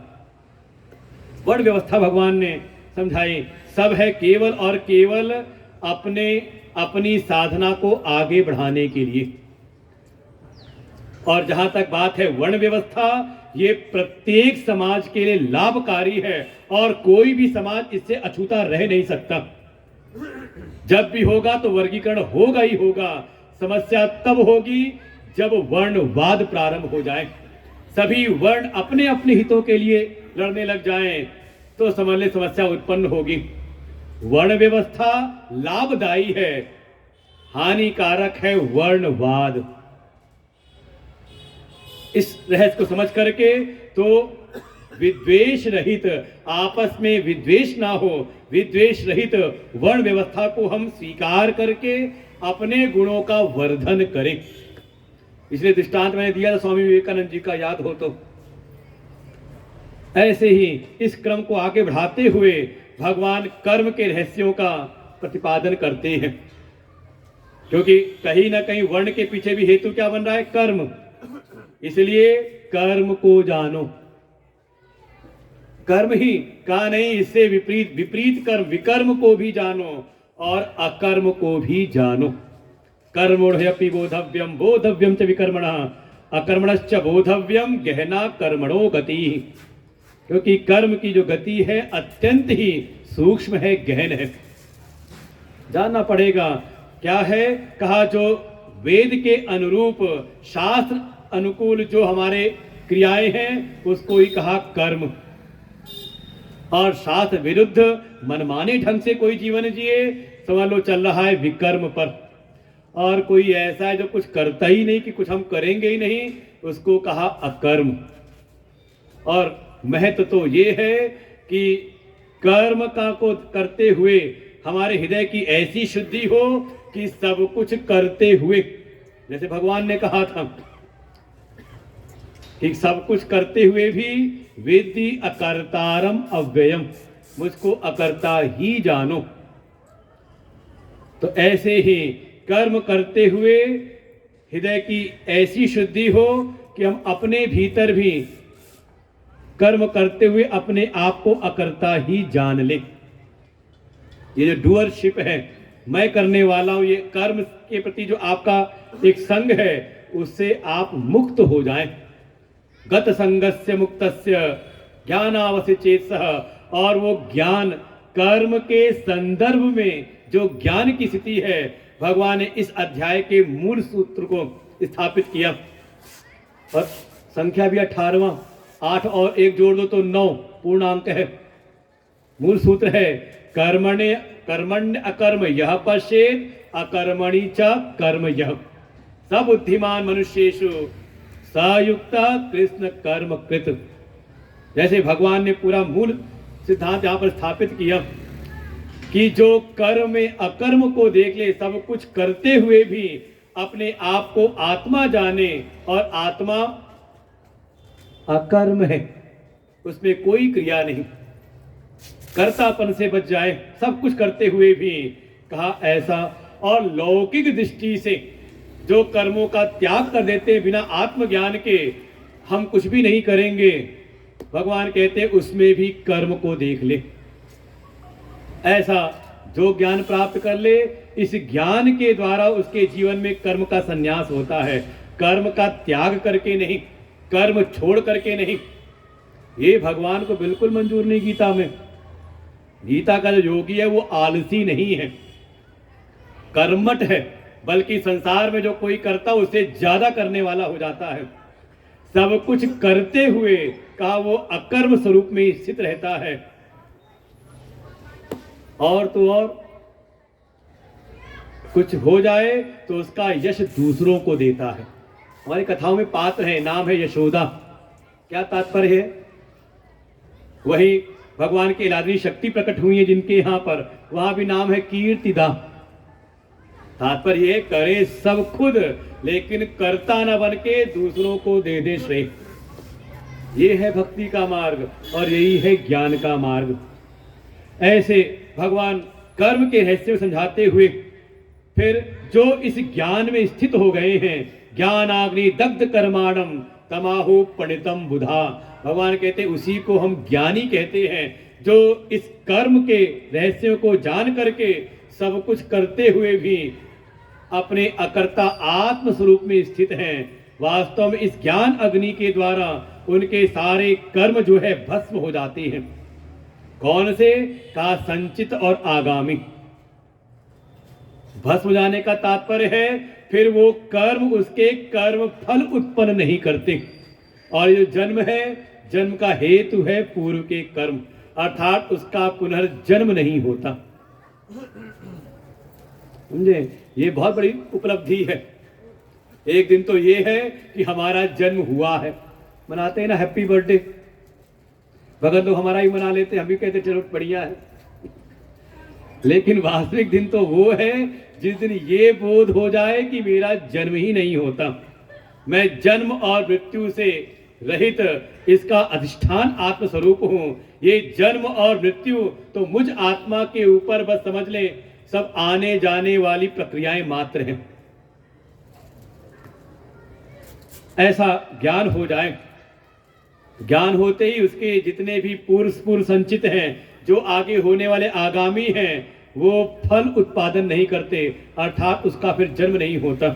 वर्ण व्यवस्था भगवान ने समझाई, सब है केवल और केवल अपनी साधना को आगे बढ़ाने के लिए। और जहां तक बात है वर्ण व्यवस्था, ये प्रत्येक समाज के लिए लाभकारी है और कोई भी समाज इससे अछूता रह नहीं सकता। जब भी होगा तो वर्गीकरण होगा ही होगा। समस्या तब होगी जब वर्णवाद प्रारंभ हो जाए, सभी वर्ण अपने अपने हितों के लिए लड़ने लग जाएं, तो समझ ले समस्या उत्पन्न होगी। वर्ण व्यवस्था लाभदायी है, हानिकारक है वर्णवाद। इस रहस्य को समझ करके तो विद्वेष रहित, आपस में विद्वेष ना हो, विद्वेष रहित वर्ण व्यवस्था को हम स्वीकार करके अपने गुणों का वर्धन करें। इसलिए दृष्टांत मैंने दिया था स्वामी विवेकानंद जी का, याद हो तो। ऐसे ही इस क्रम को आगे बढ़ाते हुए भगवान कर्म के रहस्यों का प्रतिपादन करते हैं, क्योंकि कहीं ना कहीं वर्ण के पीछे भी हेतु क्या बन रहा है, कर्म। इसलिए कर्म को जानो, कर्म ही का नहीं, इससे विपरीत विपरीत कर्म विकर्म को भी जानो और अकर्म को भी जानो। कर्मोढ़यपि बोधव्यम बोधव्यम च विकर्मणः अकर्मणश्च बोधव्यम गहना कर्मणो गति। क्योंकि कर्म की जो गति है अत्यंत ही सूक्ष्म है, गहन है, जानना पड़ेगा। क्या है कहा, जो वेद के अनुरूप शास्त्र अनुकूल जो हमारे क्रियाएं हैं उसको ही कहा कर्म, और शास्त्र विरुद्ध मनमाने ढंग से कोई जीवन जिए, समझ लो चल रहा है विकर्म पर। और कोई ऐसा है जो कुछ करता ही नहीं कि कुछ हम करेंगे ही नहीं, उसको कहा अकर्म। और महत्व तो ये है कि कर्म का को करते हुए हमारे हृदय की ऐसी शुद्धि हो कि सब कुछ करते हुए, जैसे भगवान ने कहा था कि सब कुछ करते हुए भी वेद्दि अकर्तारम अव्ययम, मुझको अकर्ता ही जानो। तो ऐसे ही कर्म करते हुए हृदय की ऐसी शुद्धि हो कि हम अपने भीतर भी कर्म करते हुए अपने आप को अकर्ता ही जान ले। ये जो डूअरशिप है, मैं करने वाला हूं, ये कर्म के प्रति जो आपका एक संग है उससे आप मुक्त हो जाएं। गत संगस्य मुक्तस्य ज्ञानावस्य चेतसः, और वो ज्ञान कर्म के संदर्भ में जो ज्ञान की स्थिति है, भगवान ने इस अध्याय के मूल सूत्र को स्थापित किया। और संख्या भी 18वां, 8 और 1 जोड़ दो तो 9 पूर्णांक है। मूल सूत्र है कर्मण्य कर्मण्य अकर्म यह पश्येत् अकर्मणि च कर्म यह, सब बुद्धिमान मनुष्येषु सयुक्ता कृष्ण कर्म कृत। जैसे भगवान ने पूरा मूल सिद्धांत यहाँ पर स्थापित किया कि जो कर्म में अकर्म को देख ले, सब कुछ करते हुए भी अपने आप को आत्मा जाने, और आत्मा अकर्म है, उसमें कोई क्रिया नहीं, कर्तापन से बच जाए, सब कुछ करते हुए भी कहा ऐसा। और लौकिक दृष्टि से जो कर्मों का त्याग कर देते बिना आत्मज्ञान के हम कुछ भी नहीं करेंगे, भगवान कहते उसमें भी कर्म को देख ले। ऐसा जो ज्ञान प्राप्त कर ले, इस ज्ञान के द्वारा उसके जीवन में कर्म का संन्यास होता है, कर्म का त्याग करके नहीं, कर्म छोड़ करके नहीं। ये भगवान को बिल्कुल मंजूर नहीं गीता में। गीता का जो योगी है वो आलसी नहीं है, कर्मठ है, बल्कि संसार में जो कोई करता उससे ज्यादा करने वाला हो जाता है। सब कुछ करते हुए का वो अकर्म स्वरूप में स्थित रहता है। और तो और कुछ हो जाए तो उसका यश दूसरों को देता है। हमारी कथाओं में पात्र है, नाम है यशोदा। क्या तात्पर्य है? वही भगवान की इलादी शक्ति प्रकट हुई है जिनके यहां पर, वहां भी नाम है कीर्तिदा। तात्पर्य करे सब खुद, लेकिन करता न बन के दूसरों को दे दे श्रेय। ये है भक्ति का मार्ग और यही है ज्ञान का मार्ग। ऐसे भगवान कर्म के रहस्य समझाते हुए फिर जो इस ज्ञान में स्थित हो गए हैं, ज्ञानाग्नि दग्ध कर्माणम तमाहु पंडितम बुधा, भगवान कहते उसी को हम ज्ञानी कहते हैं, जो इस कर्म के रहस्यों को जान करके सब कुछ करते हुए भी अपने अकर्ता आत्म स्वरूप में स्थित हैं। वास्तव में इस ज्ञान अग्नि के द्वारा उनके सारे कर्म जो है भस्म हो जाते हैं। कौन से? का संचित और आगामी। भस्म हो जाने का तात्पर्य है फिर वो कर्म उसके कर्म फल उत्पन्न नहीं करते, और ये जन्म है, जन्म का हेतु है पूर्व के कर्म, अर्थात उसका पुनर्जन्म नहीं होता। समझे? ये बहुत बड़ी उपलब्धि है। एक दिन तो ये है कि हमारा जन्म हुआ है, मनाते हैं ना हैप्पी बर्थडे, भगत लोग हमारा ही मना लेते, हम भी कहते चलो बढ़िया है। लेकिन वास्तविक दिन तो वो है जिस दिन ये बोध हो जाए कि मेरा जन्म ही नहीं होता, मैं जन्म और मृत्यु से रहित इसका अधिष्ठान आत्मस्वरूप हूं। ये जन्म और मृत्यु तो मुझ आत्मा के ऊपर बस समझ लें सब आने जाने वाली प्रक्रियाएं मात्र हैं। ऐसा ज्ञान हो जाए, ज्ञान होते ही उसके जितने भी पूर्व संचित हैं, जो आगे होने वाले आगामी हैं, वो फल उत्पादन नहीं करते, अर्थात उसका फिर जन्म नहीं होता।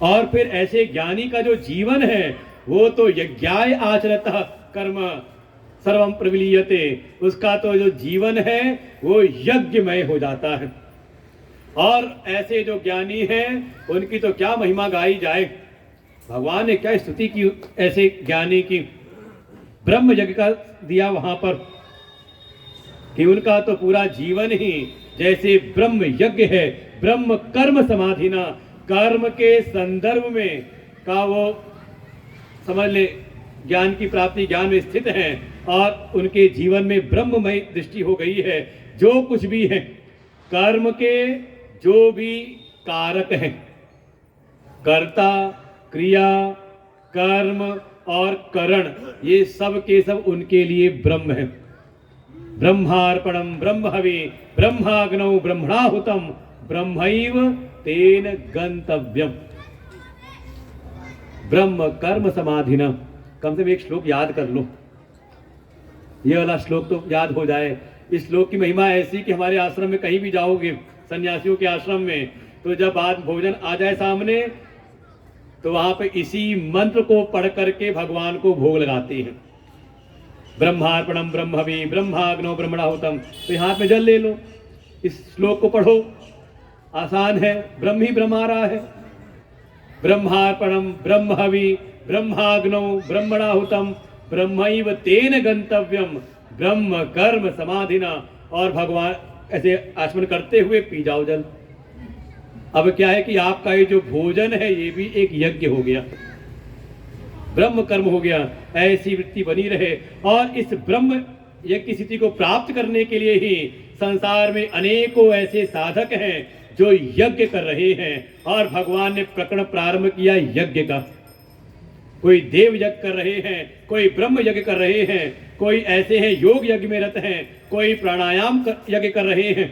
और फिर ऐसे ज्ञानी का जो जीवन है वो तो यज्ञाय आचरतः कर्म सर्वम प्रविलीयते, उसका तो जो जीवन है वो यज्ञमय हो जाता है। और ऐसे जो ज्ञानी हैं उनकी तो क्या महिमा गाई जाए। भगवान ने क्या स्तुति की ऐसे ज्ञानी की, ब्रह्म यज्ञ का दिया वहां पर कि उनका तो पूरा जीवन ही जैसे ब्रह्म यज्ञ है, ब्रह्म कर्म समाधिना, कर्म के संदर्भ में का वो समझ ले ज्ञान की प्राप्ति, ज्ञान में स्थित हैं और उनके जीवन में ब्रह्ममय दृष्टि हो गई है। जो कुछ भी है कर्म के, जो भी कारक है, कर्ता, क्रिया, कर्म और करण, ये सब के सब उनके लिए ब्रह्म है। ब्रह्मार्पणम ब्रह्महवि ब्रह्माग्नौ ब्रह्मणाहुतम ब्रह्मैव तेन गंतव्यम। ब्रह्म कर्म समाधिना, कम से कम एक श्लोक याद कर लो, ये वाला श्लोक तो याद हो जाए। इस श्लोक की महिमा ऐसी कि हमारे आश्रम में कहीं भी जाओगे, सन्यासियों के आश्रम में, तो जब आज भोजन आ जाए सामने तो वहां पे इसी मंत्र को पढ़ करके भगवान को भोग लगाते हैं। ब्रह्मार्पणम ब्रह्मवि ब्रह्माग्नो ब्रह्मणाहुतम, तो हाथ में जल ले लो, इस श्लोक को पढ़ो, आसान है, ब्रह्म ही ब्रह्म आ रहा है। ब्रह्मार्पणम ब्रह्मवि ब्रह्माग्नो ब्रह्मणाहुतम ब्रह्मैव तेन गंतव्यम ब्रह्म कर्म समाधिना। और भगवान ऐसे आचमन करते हुए पी जाओ जल। अब क्या है कि आपका ये जो भोजन है ये भी एक यज्ञ हो गया, ब्रह्म कर्म हो गया। ऐसी वृत्ति बनी रहे, और इस ब्रह्म यज्ञ की स्थिति को प्राप्त करने के लिए ही संसार में अनेकों ऐसे साधक हैं जो यज्ञ कर रहे हैं। और भगवान ने प्रकरण प्रारंभ किया यज्ञ का। कोई देव यज्ञ कर रहे हैं, कोई ब्रह्म यज्ञ कर रहे हैं, कोई ऐसे हैं योग यज्ञ में रत हैं, कोई प्राणायाम यज्ञ कर रहे हैं,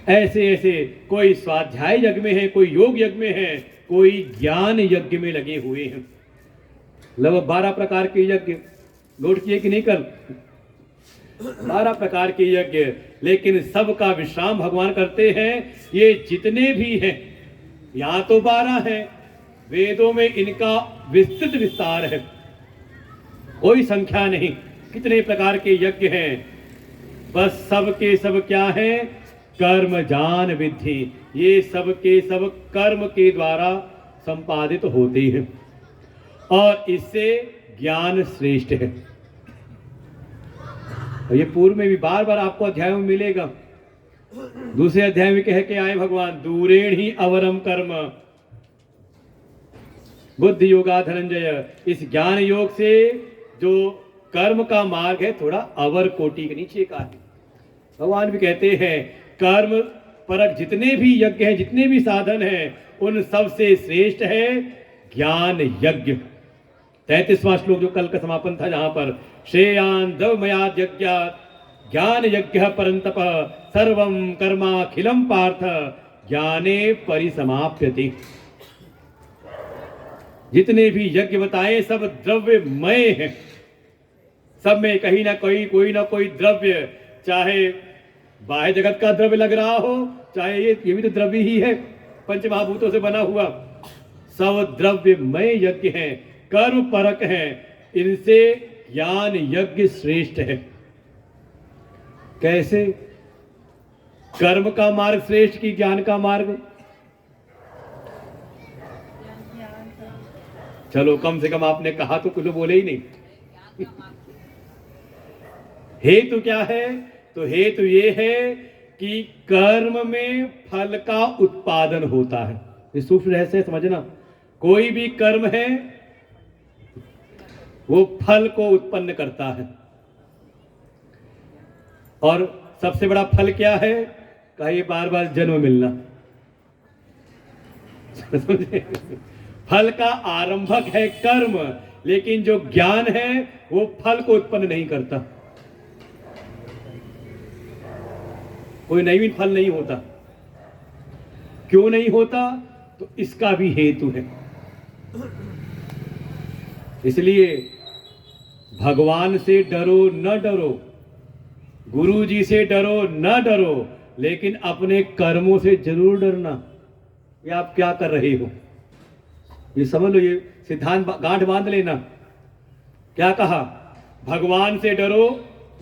ऐसे ऐसे कोई स्वाध्याय यज्ञ में है, कोई योग यज्ञ में है, कोई ज्ञान यज्ञ में लगे हुए हैं। लगभग 12 प्रकार के यज्ञ नोट किए कि नहीं? कर 12 प्रकार के यज्ञ, लेकिन सबका विश्राम भगवान करते हैं। ये जितने भी हैं, यहाँ तो 12 हैं, वेदों में इनका विस्तृत विस्तार है, कोई संख्या नहीं, कितने प्रकार के यज्ञ हैं। बस सब के सब क्या है? कर्म जान विधि। ये सब के सब कर्म के द्वारा संपादित होते हैं और इससे ज्ञान श्रेष्ठ है। और ये पूर्व में भी बार बार आपको अध्याय में मिलेगा। दूसरे अध्याय में कह के आए भगवान, दूरेण ही अवरम कर्म बुद्धि योगा धनंजय। इस ज्ञान योग से जो कर्म का मार्ग है थोड़ा अवर कोटि के नीचे का है। भगवान भी कहते हैं कर्म परक जितने भी यज्ञ हैं, जितने भी साधन हैं, उन सब से श्रेष्ठ है ज्ञान यज्ञ। 33वां श्लोक जो कल का समापन था, जहां पर श्रेयान द्रवमयाद यज्ञात् ज्ञान यज्ञ परंतप सर्वं कर्माखिलम पार्थ ज्ञाने परिसमाप्यति। जितने भी यज्ञ बताए सब द्रव्यमय हैं, सब में कहीं ना कोई ना कोई द्रव्य, चाहे बाह्य जगत का द्रव्य लग रहा हो, चाहे ये भी तो द्रव्य ही है, पंचमहाभूतों से बना हुआ, सब द्रव्यमय यज्ञ हैं, कर्म परक हैं। इनसे ज्ञान यज्ञ श्रेष्ठ है। कैसे? कर्म का मार्ग श्रेष्ठ की ज्ञान का मार्ग? चलो कम से कम आपने कहा तो कुछ बोले ही नहीं। हेतु क्या है? तो हेतु ये है कि कर्म में फल का उत्पादन होता है। ये सूक्ष्म रहस्य समझना। कोई भी कर्म है वो फल को उत्पन्न करता है, और सबसे बड़ा फल क्या है? कहिए बार बार जन्म मिलना। फल का आरंभक है कर्म, लेकिन जो ज्ञान है वो फल को उत्पन्न नहीं करता। कोई नवीन फल नहीं होता। क्यों नहीं होता? तो इसका भी हेतु है। इसलिए भगवान से डरो न डरो, गुरु जी से डरो न डरो, लेकिन अपने कर्मों से जरूर डरना। ये आप क्या कर रहे हो, ये समझ लो। ये सिद्धांत गांठ बांध लेना। क्या कहा? भगवान से डरो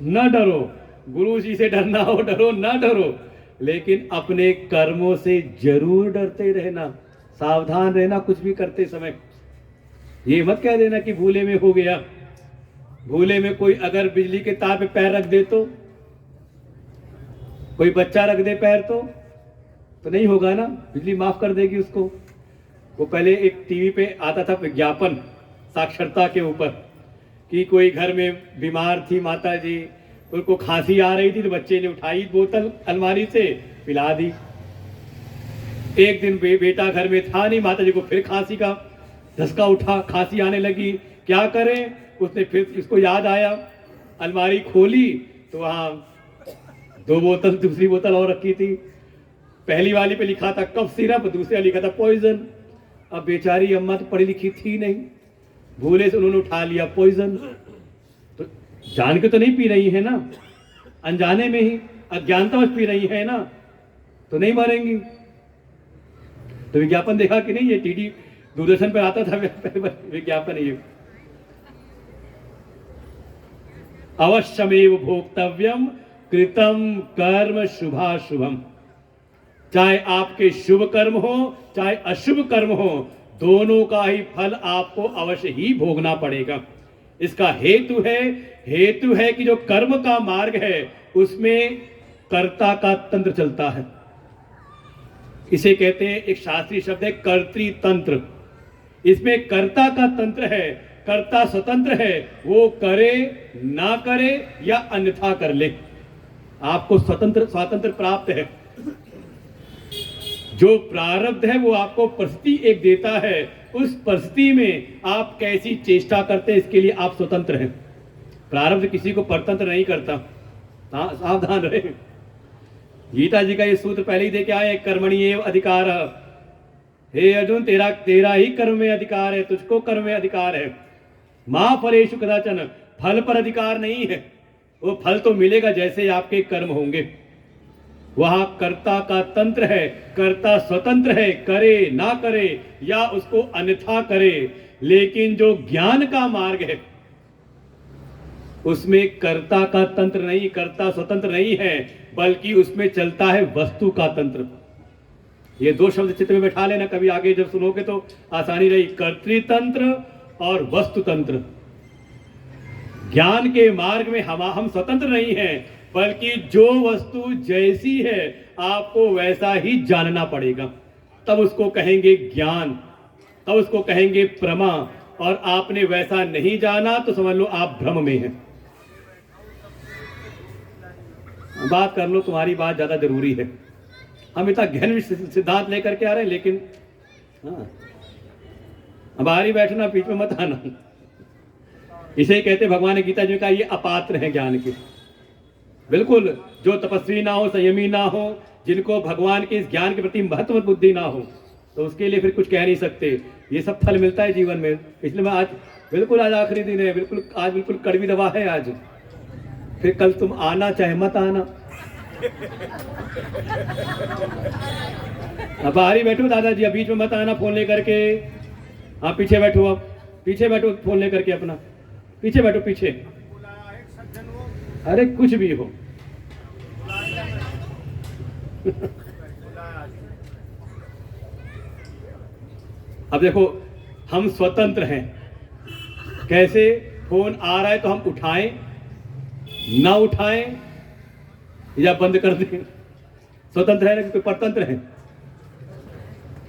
न डरो, गुरु जी से डरना हो डरो न डरो, लेकिन अपने कर्मों से जरूर डरते रहना, सावधान रहना कुछ भी करते समय। ये मत कह देना कि भूले में हो गया। भूले में कोई अगर बिजली के तार पे पैर रख दे तो, कोई बच्चा रख दे पैर तो नहीं होगा ना, बिजली माफ कर देगी उसको। वो पहले एक टीवी पे आता था विज्ञापन साक्षरता के ऊपर, कि कोई घर में बीमार थी माता जी, उनको खांसी आ रही थी, तो बच्चे ने उठाई बोतल अलमारी से पिला दी। एक दिन बेटा घर में था नहीं, माता जी को फिर खांसी का धसका उठा, खांसी आने लगी, क्या करें? उसने फिर इसको याद आया, अलमारी खोली तो वहां 2 बोतल, दूसरी बोतल और रखी थी। पहली वाली पे लिखा था कफ सिरप, दूसरी लिखा था पॉइजन। अब बेचारी अम्मा तो पढ़ी लिखी थी नहीं, भूले से उन्होंने उठा लिया पॉइजन। तो जान के तो नहीं पी रही है ना, अनजाने में ही अज्ञानतावश पी रही है ना, तो नहीं मरेंगी। तो विज्ञापन देखा कि नहीं? ये टीडी दूरदर्शन पर आता था विज्ञापन। ये अवश्यमेव भोक्तव्यम कृतम कर्म शुभाशुभम। चाहे आपके शुभ कर्म हो चाहे अशुभ कर्म हो, दोनों का ही फल आपको अवश्य ही भोगना पड़ेगा। इसका हेतु है कि जो कर्म का मार्ग है उसमें कर्ता का तंत्र चलता है। इसे कहते हैं, एक शास्त्रीय शब्द है कर्तृतंत्र। इसमें कर्ता का तंत्र है, कर्ता स्वतंत्र है, वो करे ना करे या अन्यथा कर ले, आपको स्वातंत्र प्राप्त है। जो प्रारब्ध है वो आपको परिस्थिति एक देता है, उस परिस्थिति में आप कैसी चेष्टा करते हैं इसके लिए आप स्वतंत्र हैं। प्रारब्ध किसी को परतंत्र नहीं करता, सावधान रहे। गीता जी का ये सूत्र पहले ही दे के आए, कर्मणि एव अधिकार। हे अर्जुन, तेरा ही कर्म में अधिकार है, तुझको कर्म में अधिकार है। मां फलेषु कदाचन, फल पर अधिकार नहीं है। वो फल तो मिलेगा जैसे आपके कर्म होंगे। वहां कर्ता का तंत्र है, कर्ता स्वतंत्र है, करे ना करे या उसको अन्यथा करे। लेकिन जो ज्ञान का मार्ग है उसमें कर्ता का तंत्र नहीं, कर्ता स्वतंत्र नहीं है, बल्कि उसमें चलता है वस्तु का तंत्र। ये दो शब्द चित्त में बैठा लेना, कभी आगे जब सुनोगे तो आसानी रही। कर्तृतंत्र और वस्तु तंत्र। ज्ञान के मार्ग में हम स्वतंत्र नहीं हैं, बल्कि जो वस्तु जैसी है आपको वैसा ही जानना पड़ेगा। तब उसको कहेंगे ज्ञान, तब उसको कहेंगे प्रमा। और आपने वैसा नहीं जाना तो समझ लो आप भ्रम में हैं। बात कर लो, तुम्हारी बात ज्यादा जरूरी है। हम इतना गहन सिद्धांत लेकर के आ रहे हैं, लेकिन हाँ, बाहर ही बैठना, बीच में मत आना। इसे कहते भगवान ने गीता जी में कहा ये अपात्र हैं ज्ञान के। बिल्कुल, जो तपस्वी ना हो, संयमी ना हो, जिनको भगवान के इस ज्ञान के प्रति महत्व बुद्धि ना हो, तो उसके लिए फिर कुछ कह नहीं सकते। ये सब फल मिलता है जीवन में। इसलिए मैं आज आखिरी दिन है, आज बिल्कुल कड़वी दवा है आज। फिर कल तुम आना चाहे मत आना। अब बाहर ही बैठो दादाजी, अब बीच में मत आना फोन लेकर के। आप पीछे बैठो, अब पीछे बैठो फोन लेकर के, अपना पीछे बैठो, पीछे। अरे कुछ भी हो। अब देखो, हम स्वतंत्र हैं। कैसे? फोन आ रहा है तो हम उठाएं ना उठाएं या बंद कर दें, स्वतंत्र है ना, कोई परतंत्र है।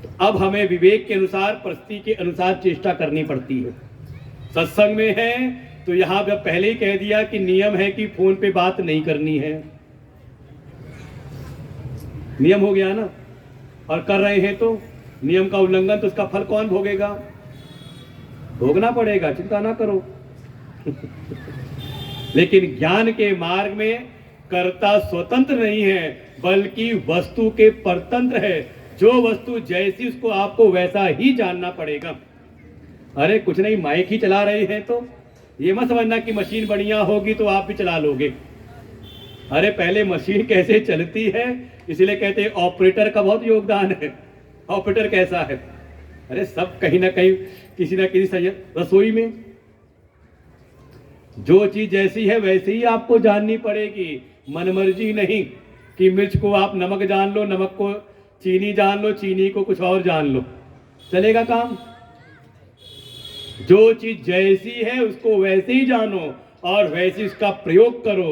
तो अब हमें विवेक के अनुसार, परिस्थिति के अनुसार चेष्टा करनी पड़ती है। सत्संग में है तो यहां जब पहले ही कह दिया कि नियम है कि फोन पे बात नहीं करनी है, नियम हो गया ना। और कर रहे हैं तो नियम का उल्लंघन, तो उसका फल कौन भोगेगा? भोगना पड़ेगा, चिंता ना करो। लेकिन ज्ञान के मार्ग में कर्ता स्वतंत्र नहीं है, बल्कि वस्तु के परतंत्र है। जो वस्तु जैसी, उसको आपको वैसा ही जानना पड़ेगा। अरे कुछ नहीं, माइक ही चला रहे हैं तो ये मत समझना कि मशीन बढ़िया होगी तो आप भी चला लोगे। अरे पहले मशीन कैसे चलती है, इसलिए कहते हैं ऑपरेटर का बहुत योगदान है। ऑपरेटर कैसा है? अरे सब कहीं ना कहीं, किसी ना किसी रसोई में जो चीज जैसी है वैसे ही आपको जाननी पड़ेगी। मनमर्जी नहीं कि मिर्च को आप नमक जान लो, नमक को चीनी जान लो, चीनी को कुछ और जान लो, चलेगा काम? जो चीज जैसी है उसको वैसे ही जानो और वैसे उसका प्रयोग करो,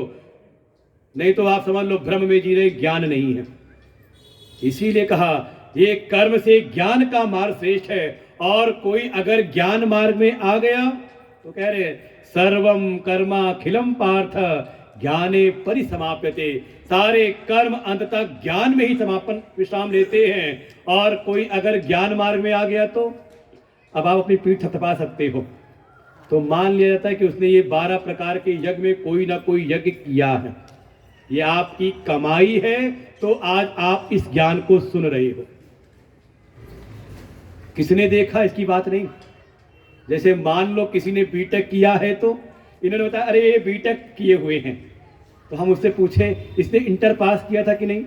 नहीं तो आप समझ लो भ्रम में जी रहे, ज्ञान नहीं है। इसीलिए कहा ये कर्म से ज्ञान का मार्ग श्रेष्ठ है। और कोई अगर ज्ञान मार्ग में आ गया तो कह रहे सर्वम कर्माखिलम पार्थ ज्ञाने परिसमाप्यते। सारे कर्म अंततः ज्ञान में ही समापन विश्राम लेते हैं। और कोई अगर ज्ञान मार्ग में आ गया तो अब आप अपनी पीठ थपथपा सकते हो, तो मान लिया जाता है कि उसने ये 12 प्रकार के यज्ञ में कोई ना कोई यज्ञ किया है। ये आपकी कमाई है, तो आज आप इस ज्ञान को सुन रहे हो। किसने देखा इसकी बात नहीं। जैसे मान लो किसी ने बीटेक किया है तो इन्होंने बताया अरे ये बीटेक किए हुए हैं, तो हम उससे पूछे इसने इंटर पास किया था कि नहीं,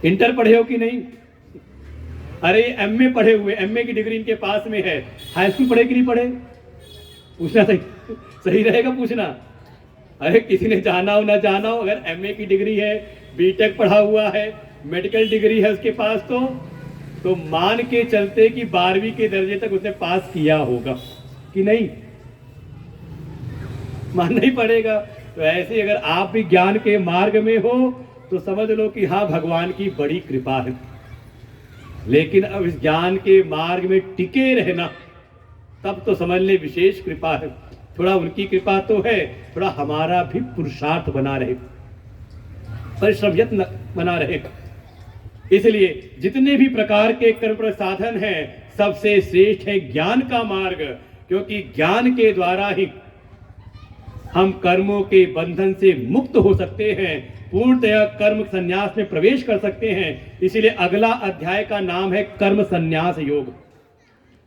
इंटर पढ़े हो कि नहीं। अरे ये एमए पढ़े हुए, एमए की डिग्री इनके पास में है, हाई स्कूल पढ़े कि नहीं पढ़े, पूछना सही रहेगा पूछना। अरे किसी ने जाना हो ना जाना हो, अगर एमए की डिग्री है, बीटेक पढ़ा हुआ है, मेडिकल डिग्री है उसके पास, तो मान के चलते कि 12वीं के दर्जे तक उसने पास किया होगा कि नहीं, मानना ही पड़ेगा। तो ऐसे अगर आप भी ज्ञान के मार्ग में हो तो समझ लो कि हाँ भगवान की बड़ी कृपा है। लेकिन अब इस ज्ञान के मार्ग में टिके रहना तब तो समझ ले विशेष कृपा है। थोड़ा उनकी कृपा तो है, थोड़ा हमारा भी पुरुषार्थ बना रहे, परिश्रम यत्न बना रहे। इसलिए जितने भी प्रकार के कर्म प्रसाधन हैं सबसे श्रेष्ठ है ज्ञान का मार्ग, क्योंकि ज्ञान के द्वारा ही हम कर्मों के बंधन से मुक्त हो सकते हैं, पूर्णतया कर्म संन्यास में प्रवेश कर सकते हैं। इसीलिए अगला अध्याय का नाम है कर्म संन्यास योग।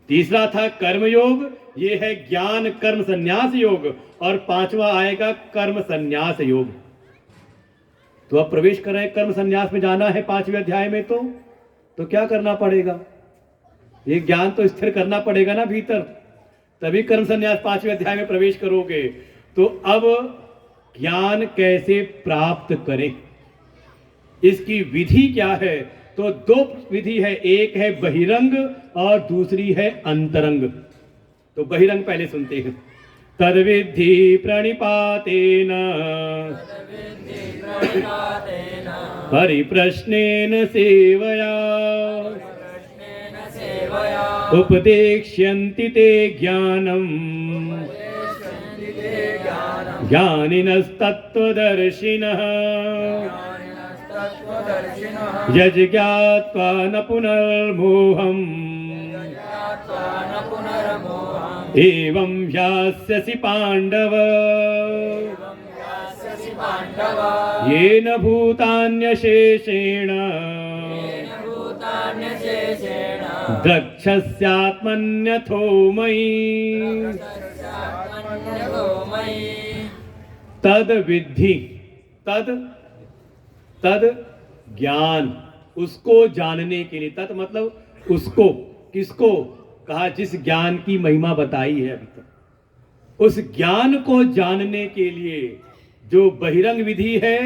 तीसरा था कर्म योग, ये है ज्ञान कर्म संन्यास योग, और पांचवा आएगा कर्म संन्यास योग। तो अब प्रवेश कर रहे हैं, कर्म संन्यास में जाना है 5वें अध्याय में, तो क्या करना पड़ेगा? ये ज्ञान तो स्थिर करना पड़ेगा ना भीतर, तभी कर्म संन्यास 5वें अध्याय में प्रवेश करोगे। तो अब ज्ञान कैसे प्राप्त करें, इसकी विधि क्या है? तो दो विधि है, एक है बहिरंग और दूसरी है अंतरंग। तो बहिरंग पहले सुनते हैं। तद्विद्धि प्रणिपातेन परिप्रश्नेन सेवया उपदेक्ष्यन्ति ते ज्ञानम् ज्ञानिनस्तत्त्वदर्शिनः यज्ञात्वा न पुनर्मोहम् एवं यास्यसि पाण्डव येन भूतान्यशेषेण द्रक्ष्यस्यात्मन्यथो मयि। तद विद्धि, तद ज्ञान, उसको जानने के लिए। तद मतलब उसको, किसको कहा? जिस ज्ञान की महिमा बताई है अभी तक, उस ज्ञान को जानने के लिए जो बहिरंग विधि है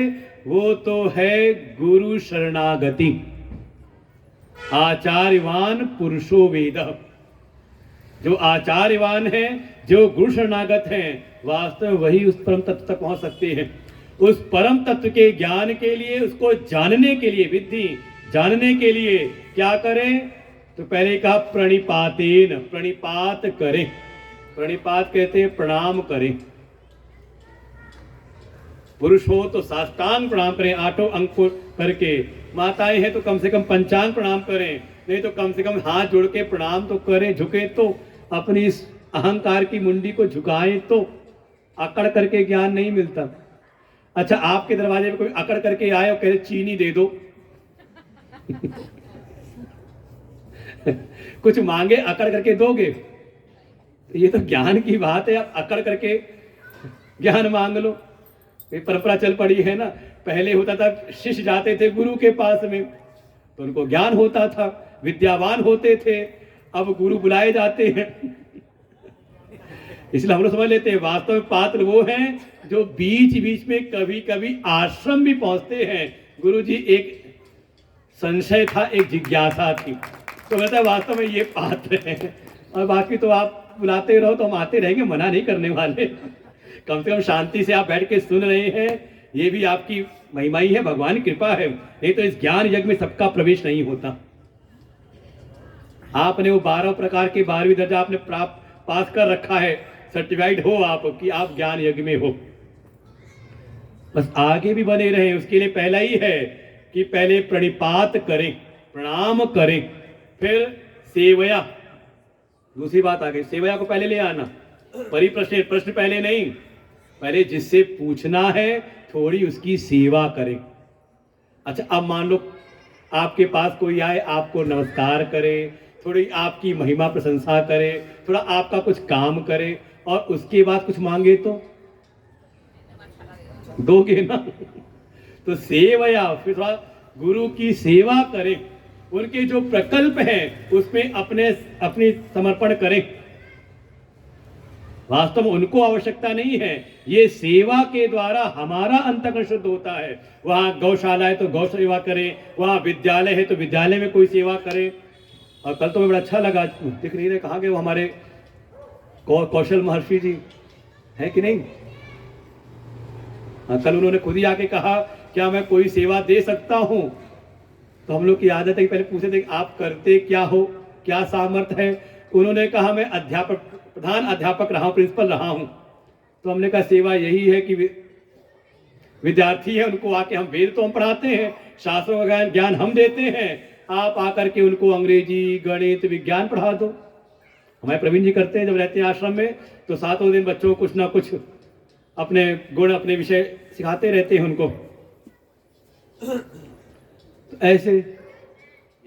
वो तो है गुरु शरणागति। आचार्यवान पुरुषो वेद। जो आचार्यवान है, जो गुरु शरणागत हैं, वास्तव में वही उस परम तत्व तक पहुंच सकते हैं। उस परम तत्व के ज्ञान के लिए, उसको जानने के लिए, विद्धि जानने के लिए क्या करें? तो पहले कहा प्रणिपातेन, प्रणिपात करें। प्रणिपात कहते हैं प्रणाम करें। पुरुष हो तो साष्टांग प्रणाम करें, 8 अंग करके। माताएं हैं तो कम से कम पंचांग प्रणाम करें, नहीं तो कम से कम हाथ जोड़ के प्रणाम तो करें। झुके तो अपनी इस अहंकार की मुंडी को झुकाएं, तो अकड़ करके ज्ञान नहीं मिलता। अच्छा, आपके दरवाजे में कोई अकड़ करके आए और कहे चीनी दे दो कुछ मांगे अकड़ करके दोगे? ये तो ज्ञान की बात है, आप अकड़ करके ज्ञान मांग लो। ये परंपरा चल पड़ी है ना। पहले होता था शिष्य जाते थे गुरु के पास में तो उनको ज्ञान होता था, विद्यावान होते थे। अब गुरु बुलाए जाते हैं इसलिए हम लोग समझ लेते हैं वास्तव में पात्र वो हैं जो बीच बीच में कभी कभी आश्रम भी पहुंचते हैं। गुरु जी, एक संशय था, एक जिज्ञासा थी, तो कहता है वास्तव में ये पात्र है। और बाकी तो आप बुलाते रहो तो हम आते रहेंगे, मना नहीं करने वाले। कम से कम शांति से आप बैठ के सुन रहे हैं, ये भी आपकी महिमा ही है, भगवान की कृपा है। नहीं तो इस ज्ञान यज्ञ में सबका प्रवेश नहीं होता। आपने वो 12 प्रकार के 12वीं दर्जा आपने प्राप्त पास कर रखा है, सर्टिफाइड हो आप कि आप ज्ञान यज्ञ में हो। बस आगे भी बने रहें, उसके लिए पहला ही है कि पहले प्रणिपात करें, प्रणाम करें, फिर सेवया। दूसरी बात आ गई, सेवया को पहले ले आना। परिप्रश्न, प्रश्न पहले नहीं, पहले जिससे पूछना है थोड़ी उसकी सेवा करें। अच्छा, अब मान लो आपके पास कोई आए, आपको नमस्कार करे, थोड़ी आपकी महिमा प्रशंसा करे, थोड़ा आपका कुछ काम करे और उसके बाद कुछ मांगे तो दोगे ना। तो सेवया, फिर थोड़ा गुरु की सेवा करें, उनके जो प्रकल्प हैं उसमें अपनी समर्पण करें। वास्तव में उनको आवश्यकता नहीं है, ये सेवा के द्वारा हमारा अंतःकरण शुद्ध होता है। वहाँ गौशाला है तो गौ सेवा करें, वहाँ विद्यालय है तो विद्यालय में कोई सेवा करें। और कल तो मैं बड़ा अच्छा लगा, दिख नहीं रहे कहाँ गए वो हमारे कौशल महर्षि जी, है कि नहीं? कल उन्होंने खुद ही आके कहा क्या मैं कोई सेवा दे सकता हूँ? तो हम लोग की आदत है कि पहले पूछे थे आप करते क्या हो, क्या सामर्थ्य है। उन्होंने कहा मैं अध्यापक, प्रधान अध्यापक रहा हूँ, प्रिंसिपल रहा हूँ। तो हमने कहा सेवा यही है कि विद्यार्थी है उनको आके हम वेद तो हम पढ़ाते हैं, शास्त्रों का ज्ञान हम देते हैं, आप आकर के उनको अंग्रेजी, गणित, विज्ञान पढ़ा दो। हमारे प्रवीण जी करते हैं, जब रहते हैं आश्रम में तो 7 दिन बच्चों को कुछ ना कुछ अपने गुण, अपने विषय सिखाते रहते हैं उनको। तो ऐसे,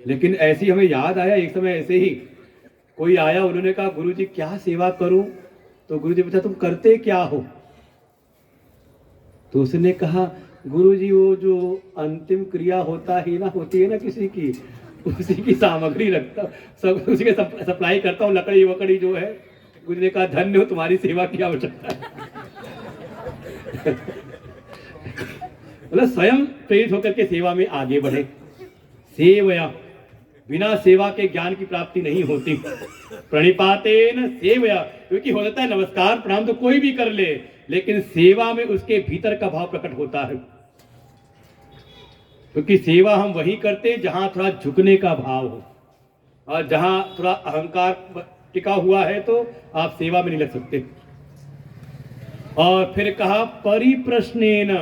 लेकिन ऐसी हमें याद आया एक समय ऐसे ही कोई आया, उन्होंने कहा गुरुजी क्या सेवा करूं? तो गुरुजी पूछा तुम करते क्या हो? तो उसने कहा गुरुजी वो जो अंतिम क्रिया होती है ना किसी की, उसी की सामग्री रखता, सब उसी के सप्लाई करता हूँ, लकड़ी वकड़ी जो है। गुरु ने कहा धन्य हो, तुम्हारी सेवा की आवश्यकता है। मतलब स्वयं प्रेरित होकर के सेवा में आगे बढ़े। सेवया, बिना सेवा के ज्ञान की प्राप्ति नहीं होती। प्रणिपातेन सेवया, क्योंकि हो जाता है नमस्कार प्रणाम तो कोई भी कर ले, लेकिन सेवा में उसके भीतर का भाव प्रकट होता है। क्योंकि सेवा हम वही करते जहां थोड़ा झुकने का भाव हो, और जहां थोड़ा अहंकार टिका हुआ है तो आप सेवा में नहीं लग सकते। और फिर कहा परिप्रश्नेन,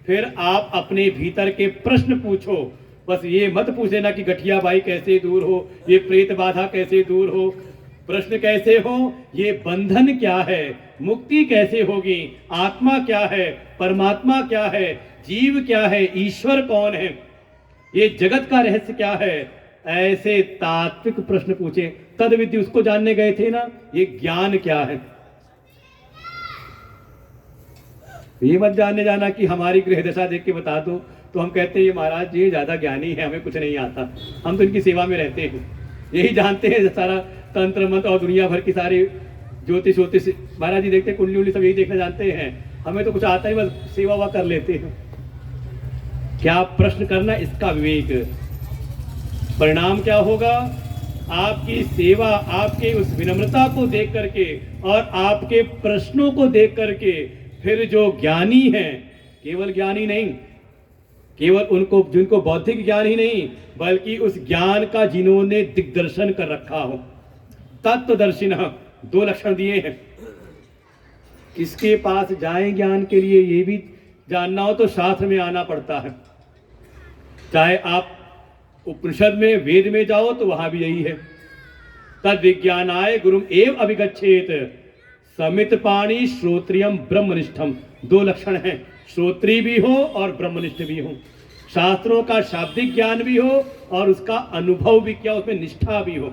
फिर आप अपने भीतर के प्रश्न पूछो। बस ये मत पूछ लेना कि गठिया बाई कैसे दूर हो, ये प्रेत बाधा कैसे दूर हो। प्रश्न कैसे हो, ये बंधन क्या है, मुक्ति कैसे होगी, आत्मा क्या है, परमात्मा क्या है, जीव क्या है, ईश्वर कौन है, ये जगत का रहस्य क्या है, ऐसे तात्विक प्रश्न पूछे। तद विधि, उसको जानने गए थे ना, ये ज्ञान क्या है। ये मत जानने जाना कि हमारी गृह दशा देख के बता दो, तो हम कहते हैं ये महाराज ये ज्यादा ज्ञानी है, हमें कुछ नहीं आता, हम तो इनकी सेवा में रहते हैं, यही जानते हैं सारा तंत्र मंत्र और दुनिया भर की सारी ज्योतिष ज्योतिष। महाराज जी देखते कुंडली उंडली सब यही देखना जानते हैं, हमें तो कुछ आता ही, बस सेवा वा कर लेते हैं। क्या प्रश्न करना, इसका विवेक। परिणाम क्या होगा, आपकी सेवा आपके उस विनम्रता को देख करके और आपके प्रश्नों को देख करके फिर जो ज्ञानी हैं, केवल ज्ञानी नहीं, केवल उनको जिनको बौद्धिक ज्ञान ही नहीं, बल्कि उस ज्ञान का जिन्होंने दिग्दर्शन कर रखा हो, तत्वदर्शिनः, दो लक्षण दिए हैं। किसके पास जाएं ज्ञान के लिए, ये भी जानना हो तो शास्त्र में आना पड़ता है। चाहे आप उपनिषद में वेद में जाओ तो वहां भी यही है, तद विज्ञानाय गुरुम एव अभिगच्छेत, समित पाणी श्रोत्रियम ब्रह्मनिष्ठम। दो लक्षण हैं, श्रोत्री भी हो और ब्रह्मनिष्ठ भी हो, शास्त्रों का शाब्दिक ज्ञान भी हो और उसका अनुभव भी किया, उसमें निष्ठा भी हो।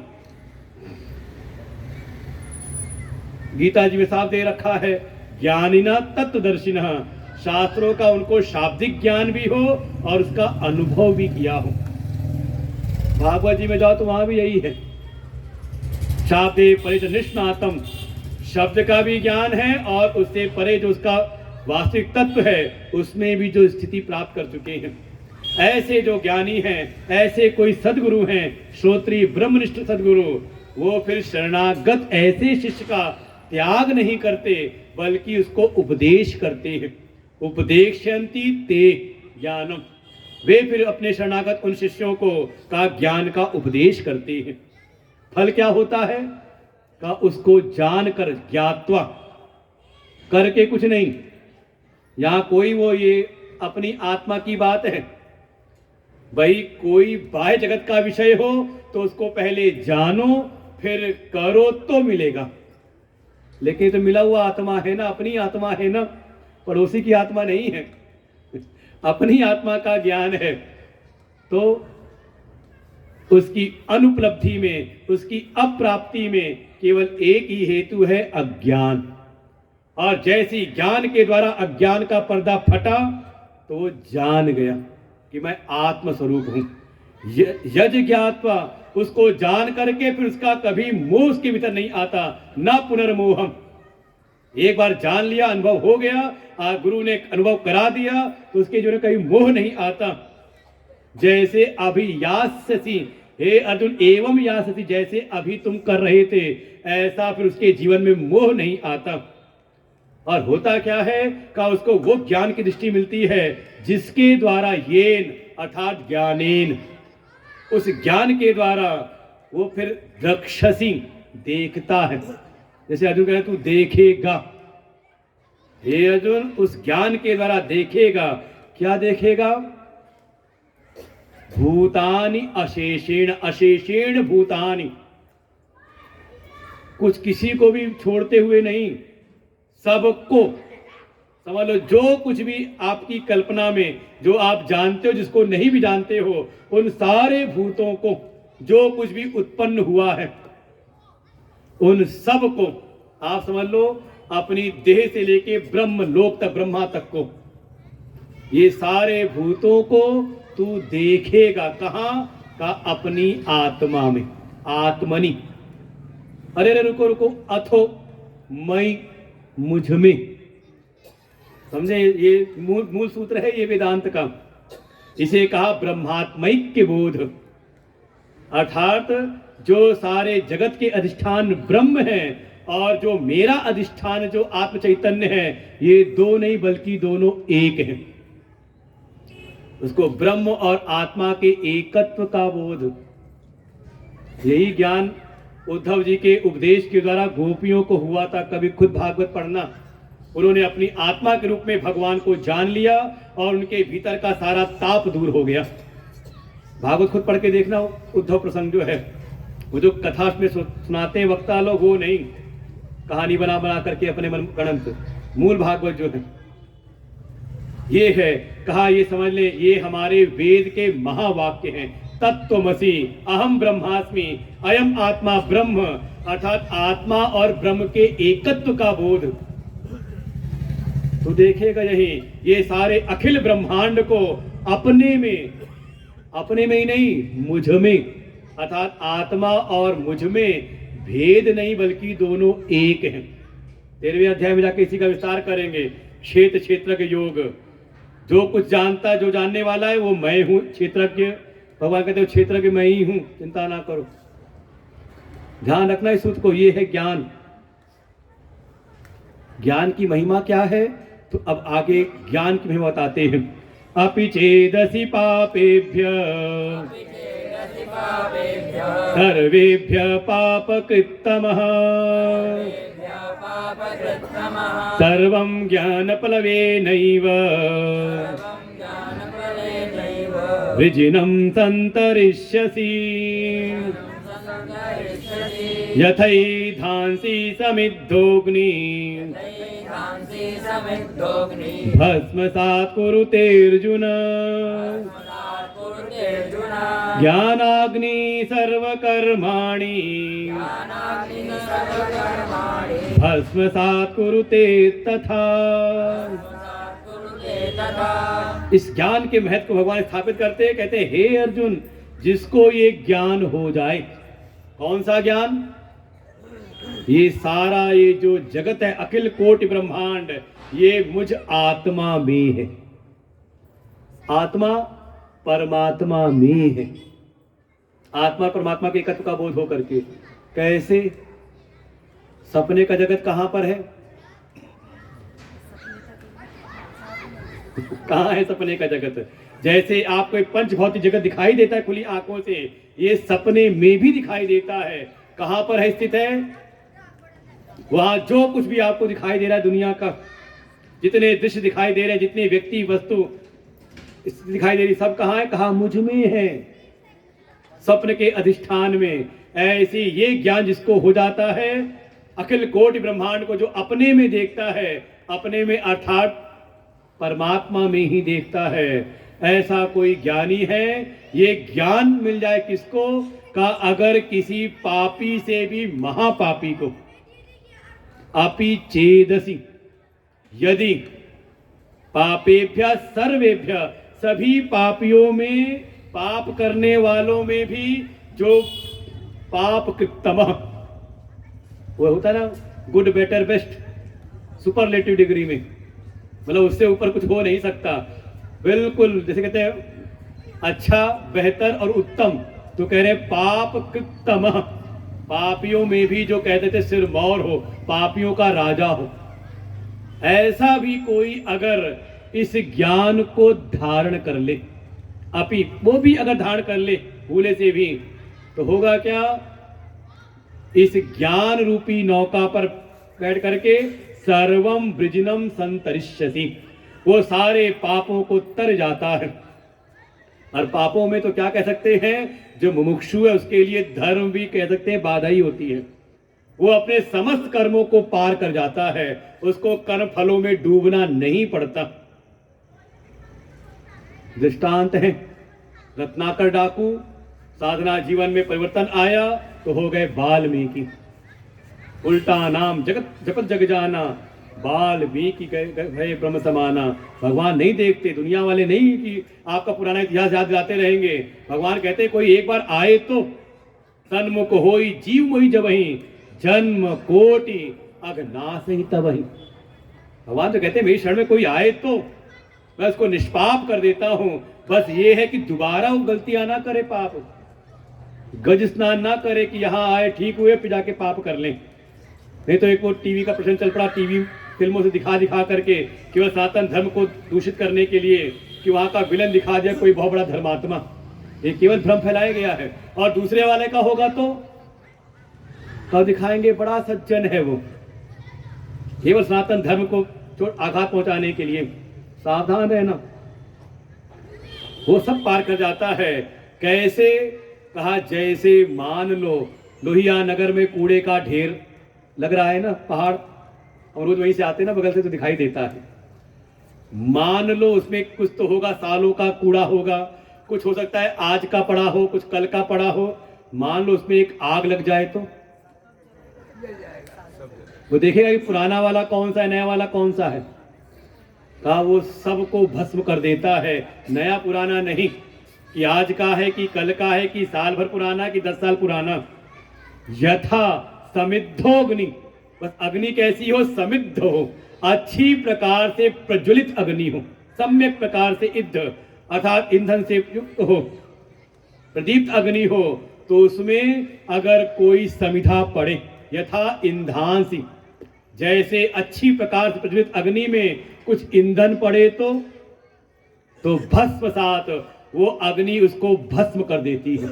गीता जी में साफ दे रखा है, ज्ञानिना तत्वदर्शिनः, शास्त्रों का उनको शाब्दिक ज्ञान भी हो और उसका अनुभव भी किया हो। भागवत जी में जाओ तो वहां भी यही है, शाब्दे परे निष्णातम, शब्द का भी ज्ञान है और उससे परे जो उसका वास्तविक तत्व है उसमें भी जो स्थिति प्राप्त कर चुके हैं। ऐसे जो ज्ञानी हैं, ऐसे कोई सदगुरु हैं, श्रोत्री ब्रह्मनिष्ठ सदगुरु, वो फिर शरणागत ऐसे शिष्य का त्याग नहीं करते, बल्कि उसको उपदेश करते हैं। उपदेशयन्ति ते ज्ञानम, वे फिर अपने शरणागत उन शिष्यों को का ज्ञान का उपदेश करते हैं। फल क्या होता है का उसको जानकर, ज्ञात्वा, करके कुछ नहीं। यहां कोई वो ये अपनी आत्मा की बात है, भाई कोई बाह्य जगत का विषय हो तो उसको पहले जानो फिर करो तो मिलेगा। लेकिन तो मिला हुआ आत्मा है ना, अपनी आत्मा है ना, पड़ोसी की आत्मा नहीं है, अपनी आत्मा का ज्ञान है। तो उसकी अनुपलब्धि में, उसकी अप्राप्ति में केवल एक ही हेतु है, अज्ञान। और जैसी ज्ञान के द्वारा अज्ञान का पर्दा फटा तो वो जान गया कि मैं आत्म स्वरूप हूं। यज ज्ञात्वा, उसको जान करके फिर उसका कभी मोह उसके भीतर नहीं आता, ना पुनर्मोहम। एक बार जान लिया, अनुभव हो गया, गुरु ने अनुभव करा दिया तो उसके जो है कभी मोह नहीं आता। जैसे अभी यास्यसि, हे अर्जुन एवं यास्यसि, जैसे अभी तुम कर रहे थे ऐसा फिर उसके जीवन में मोह नहीं आता। और होता क्या है का उसको वो ज्ञान की दृष्टि मिलती है जिसके द्वारा येन अर्थात ज्ञानेन, उस ज्ञान के द्वारा वो फिर रक्षसी, देखता है। जैसे अर्जुन कह रहे तू देखेगा, हे अर्जुन उस ज्ञान के द्वारा देखेगा। क्या देखेगा? भूतानि अशेषेण, अशेषेण भूतानि, कुछ किसी को भी छोड़ते हुए नहीं, सबको समझ लो। जो कुछ भी आपकी कल्पना में, जो आप जानते हो, जिसको नहीं भी जानते हो, उन सारे भूतों को, जो कुछ भी उत्पन्न हुआ है, उन सब को आप समझ लो, अपनी देह से लेके ब्रह्म लोक तक, ब्रह्मा तक को, ये सारे भूतों को तू देखेगा कहाँ का? अपनी आत्मा में, आत्मनि। अरे अरे रुको रुको, अथो मैं मुझ में, समझे? ये मूल सूत्र है ये वेदांत का। इसे कहा ब्रह्मात्मैक्य बोध, अर्थात जो सारे जगत के अधिष्ठान ब्रह्म है और जो मेरा अधिष्ठान जो आत्म चैतन्य है, ये दो नहीं बल्कि दोनों एक हैं। उसको ब्रह्म और आत्मा के एकत्व का बोध, यही ज्ञान उद्धव जी के उपदेश के द्वारा गोपियों को हुआ था। कभी खुद भागवत पढ़ना, उन्होंने अपनी आत्मा के रूप में भगवान को जान लिया और उनके भीतर का सारा ताप दूर हो गया। भागवत खुद पढ़ के देखना, उद्धव प्रसंग जो है, वो जो कथा में सुनाते हैं वक्ता लोग, वो नहीं कहानी बना बना करके अपने मन गणंत, मूल भागवत जो है ये है। कहा ये समझ ले, ये हमारे वेद के महावाक्य हैं। तत्त्वमसि अहम ब्रह्मास्मि अयम आत्मा ब्रह्म, अर्थात आत्मा और ब्रह्म के एकत्व का बोध तो देखेगा यही। ये सारे अखिल ब्रह्मांड को अपने में ही नहीं, मुझ में, अर्थात आत्मा और मुझ में भेद नहीं बल्कि दोनों एक हैं। 13वें अध्याय में जाके इसी का विस्तार करेंगे। क्षेत्र क्षेत्रज्ञ योग, जो कुछ जानता, जो जानने वाला है वो मैं हूं क्षेत्रज्ञ। भगवान कहते हो क्षेत्रज्ञ मैं ही हूं, चिंता ना करो। ध्यान रखना इस सूत्र को, ये है ज्ञान। ज्ञान की महिमा क्या है? तो अब आगे ज्ञान की महिमा बताते हैं। अपि चेदसि पापेभ्य सर्वेभ्य पापकृत्तमः सर्वं ज्ञानप्लवेनैव विजिनं सन्तरिष्यसि यथैधांसि समिद्धोऽग्नि भस्मसात् कुरुतेऽर्जुन ज्ञानाग्नि सर्वकर्माणि भस्मसात् कुरुते तथा। इस ज्ञान के महत्व को भगवान स्थापित करते हैं, कहते हैं हे अर्जुन, जिसको ये ज्ञान हो जाए। कौन सा ज्ञान? ये सारा ये जो जगत है, अखिल कोटि ब्रह्मांड, ये मुझ आत्मा में है। आत्मा परमात्मा में है। आत्मा परमात्मा के एकत्व का बोध हो करके। कैसे? सपने का जगत कहां पर है? कहां है सपने का जगत? जैसे आपको एक पंच भौतिक जगत दिखाई देता है खुली आंखों से, ये सपने में भी दिखाई देता है। कहां पर है स्थित है? वहां जो कुछ भी आपको दिखाई दे रहा है दुनिया का, जितने दृश्य दिखाई दे रहे हैं, जितने व्यक्ति वस्तु दिखाई दे रही, सब कहां है? कहा मुझ में है, स्वप्न के अधिष्ठान में। ऐसे ये ज्ञान जिसको हो जाता है, अखिल कोटि ब्रह्मांड को जो अपने में देखता है, अपने में अर्थात परमात्मा में ही देखता है, ऐसा कोई ज्ञानी है। ये ज्ञान मिल जाए किसको? का अगर किसी पापी से भी महापापी को, अपि चेदसि, यदि पापेभ्य सर्वेभ्य, सभी पापियों में, पाप करने वालों में भी जो पाप कृत्तम, वो होता है ना good better best, superlative degree में, मतलब उससे ऊपर कुछ हो नहीं सकता। बिल्कुल जैसे कहते हैं अच्छा, बेहतर और उत्तम, तो कह रहे पाप कृत्तम, पापियों में भी जो कहते थे सिरमौर हो, पापियों का राजा हो। ऐसा भी कोई अगर इस ज्ञान को धारण कर ले, अपि वो भी अगर धारण कर ले भूले से भी, तो होगा क्या? इस ज्ञान रूपी नौका पर बैठ करके सर्वम वृजिनम संतरिष्यसि, वो सारे पापों को तर जाता है। और पापों में तो क्या कह सकते हैं, जो मुमुक्षु है उसके लिए धर्म भी कह सकते हैं बाधा ही होती है। वो अपने समस्त कर्मों को पार कर जाता है, उसको कर्म फलों में डूबना नहीं पड़ता। दृष्टांत है, रत्नाकर डाकू, साधना जीवन में परिवर्तन आया तो हो गए वाल्मीकि। उल्टा नाम जगत जपत जग जाना, वाल्मीकि गए ब्रह्म समाना। भगवान नहीं देखते, दुनिया वाले नहीं कि आपका पुराना इतिहास याद दिलाते रहेंगे। भगवान कहते कोई एक बार आए तो सन्मुख होई जीव मोहि जबहि, जन्म कोटि अघनाश ही तबहि। भगवान तो कहते मेरी शरण में कोई आए तो मैं उसको निष्पाप कर देता हूं, बस ये है कि दोबारा वो गलतियां ना करे, पाप गज स्नान ना करे कि यहां आए ठीक हुए फिर जाके पाप कर लें। नहीं तो एक वो टीवी का प्रश्न चल पड़ा, टीवी फिल्मों से दिखा दिखा करके केवल सनातन धर्म को दूषित करने के लिए कि वहां का विलन दिखा दिया कोई बहुत बड़ा धर्मात्मा। ये केवल भ्रम फैलाया गया है। और दूसरे वाले का होगा तो दिखाएंगे बड़ा सज्जन है वो, केवल सनातन धर्म को आघात पहुंचाने के लिए। सावधान रहना, वो सब पार कर जाता है। कैसे कहा, जैसे मान लो लोहिया नगर में कूड़े का ढेर लग रहा है ना, पहाड़ हम रोज वहीं से आते ना बगल से तो दिखाई देता है। मान लो उसमें कुछ तो होगा, सालों का कूड़ा होगा, कुछ हो सकता है आज का पड़ा हो, कुछ कल का पड़ा हो। मान लो उसमें एक आग लग जाए तो वो देखेगा कि पुराना वाला कौन सा है, नया वाला कौन सा है। कहा वो सबको भस्म कर देता है। नया पुराना नहीं कि आज का है कि कल का है कि साल भर पुराना कि 10 साल पुराना। यथा समिद्धोग्नि, बस अग्नि कैसी हो, समिद्ध हो, अच्छी प्रकार से प्रज्वलित अग्नि हो, सम्यक प्रकार से ईंध अर्थात ईंधन से युक्त हो, प्रदीप्त अग्नि हो। तो उसमें अगर कोई समिधा पड़े, यथा ईंधांसी, जैसे अच्छी प्रकार से प्रज्वलित अग्नि में कुछ ईंधन पड़े तो भस्मसात, वो अग्नि उसको भस्म कर देती है।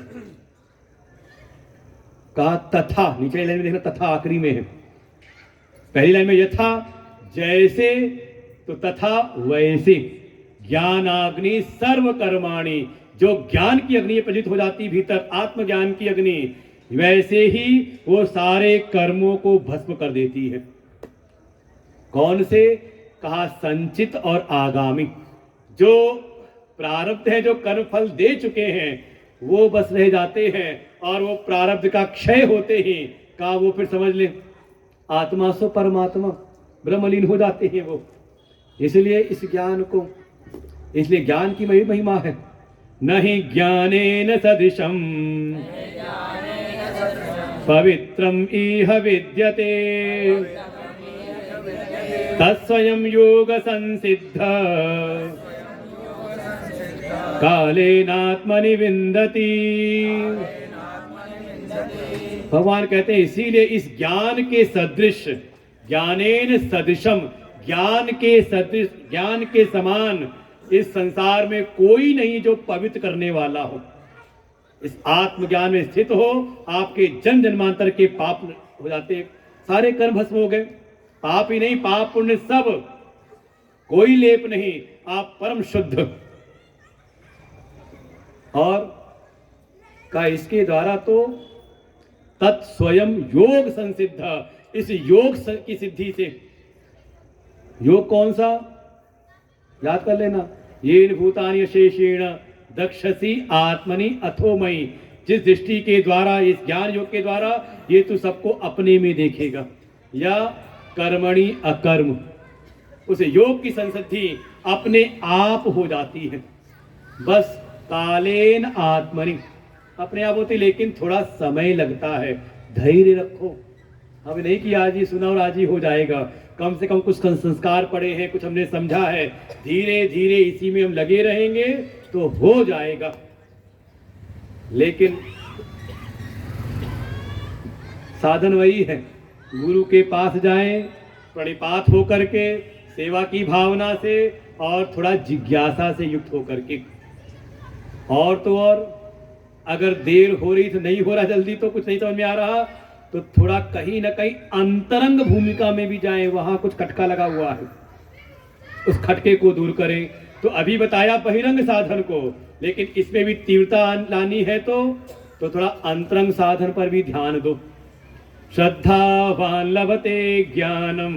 कहा तथा, नीचे लाइन में देखना तथा आखिरी में है। पहली लाइन में यथा जैसे, तो तथा वैसे। ज्ञानाग्नि सर्व कर्माणि, जो ज्ञान की अग्नि प्रज्वलित हो जाती भीतर, आत्मज्ञान की अग्नि, वैसे ही वो सारे कर्मों को भस्म कर देती है। कौन से? कहा संचित और आगामी। जो प्रारब्ध है, जो कर्म फल दे चुके हैं, वो बस रह जाते हैं। और वो प्रारब्ध का क्षय होते ही कहा वो फिर समझ ले आत्मा सो परमात्मा, ब्रह्मलीन हो जाते हैं वो। इसलिए इस ज्ञान को, इसलिए ज्ञान की महिमा है। नहीं ज्ञानेन सदृशम पवित्रम इह विद्यते, तत्स्वयं योग संसिद्ध कालेनात्मनि विन्दति। भगवान कहते हैं इसीलिए इस ज्ञान के सदृश, ज्ञानेन सदृशम, ज्ञान के सदृश, ज्ञान के समान इस संसार में कोई नहीं जो पवित्र करने वाला हो। इस आत्मज्ञान में स्थित हो, आपके जन्म जन्मांतर के पाप हो जाते, सारे कर्म भस्म हो गए। पाप ही नहीं, पाप पुण्य सब, कोई लेप नहीं, आप परम शुद्ध। और का इसके द्वारा तो तत्स्वयं योग संसिद्ध, इस योग की सिद्धि से, योग कौन सा याद कर लेना, येन भूतानि शेषेण दक्षसी आत्मनि अथोमयि। जिस दृष्टि के द्वारा, इस ज्ञान योग के द्वारा ये तो सबको अपने में देखेगा, या कर्मणि अकर्म, उस योग की संसिद्धि अपने आप हो जाती है। बस कालेन आत्मनि, अपने आप होती, लेकिन थोड़ा समय लगता है। धैर्य रखो, हमें नहीं कि आज ही सुना और आज ही हो जाएगा। कम से कम कुछ संस्कार पड़े हैं, कुछ हमने समझा है, धीरे धीरे इसी में हम लगे रहेंगे तो हो जाएगा। लेकिन साधन वही है, गुरु के पास जाएं, प्रणिपात होकर के, सेवा की भावना से और थोड़ा जिज्ञासा से युक्त होकर के। और तो और अगर देर हो रही तो नहीं हो रहा जल्दी, तो कुछ नहीं समझ में आ रहा, तो थोड़ा कहीं ना कहीं अंतरंग भूमिका में भी जाएं, वहां कुछ खटका लगा हुआ है, उस खटके को दूर करें। तो अभी बताया बहिरंग साधन को, लेकिन इसमें भी तीव्रता लानी है तो थोड़ा अंतरंग साधन पर भी ध्यान दो। श्रद्धावान लभते ज्ञानम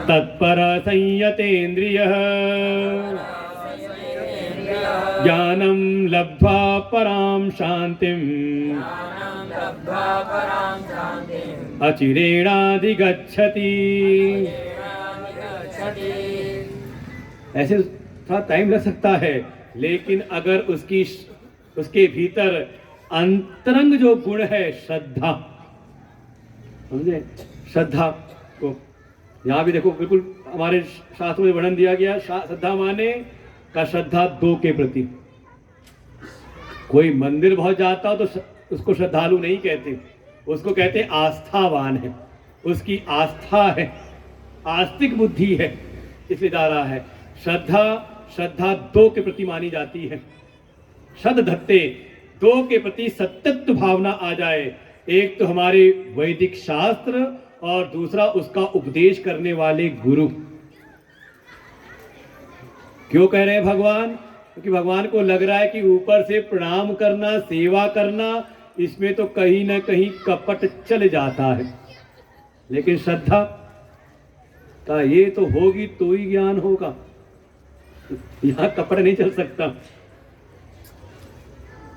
तत्पर संयतेन्द्रियः ज्ञानं लब्ध्वा परां शान्तिम् अचिरेणाधिगच्छति। ऐसे थोड़ा टाइम लग सकता है, लेकिन अगर उसके भीतर अंतरंग जो गुण है श्रद्धा, समझे, श्रद्धा को यहाँ भी देखो बिल्कुल हमारे शास्त्रों में वर्णन दिया गया। श्रद्धा माने का श्रद्धा दो के प्रति। कोई मंदिर बहुत जाता हो तो उसको श्रद्धालु नहीं कहते, उसको कहते आस्थावान है, उसकी आस्था है, आस्तिक बुद्धि है, इसलिए जा रहा है। श्रद्धा दो के प्रति मानी जाती है। श्रद्ध धत्ते, दो के प्रति सत्यत्व भावना आ जाए। एक तो हमारे वैदिक शास्त्र और दूसरा उसका उपदेश करने वाले गुरु। क्यों कह रहे हैं भगवान? क्योंकि भगवान को लग रहा है कि ऊपर से प्रणाम करना, सेवा करना, इसमें तो कहीं ना कहीं कपट चल जाता है, लेकिन श्रद्धा का ये तो होगी तो ही ज्ञान होगा, यहां कपट नहीं चल सकता।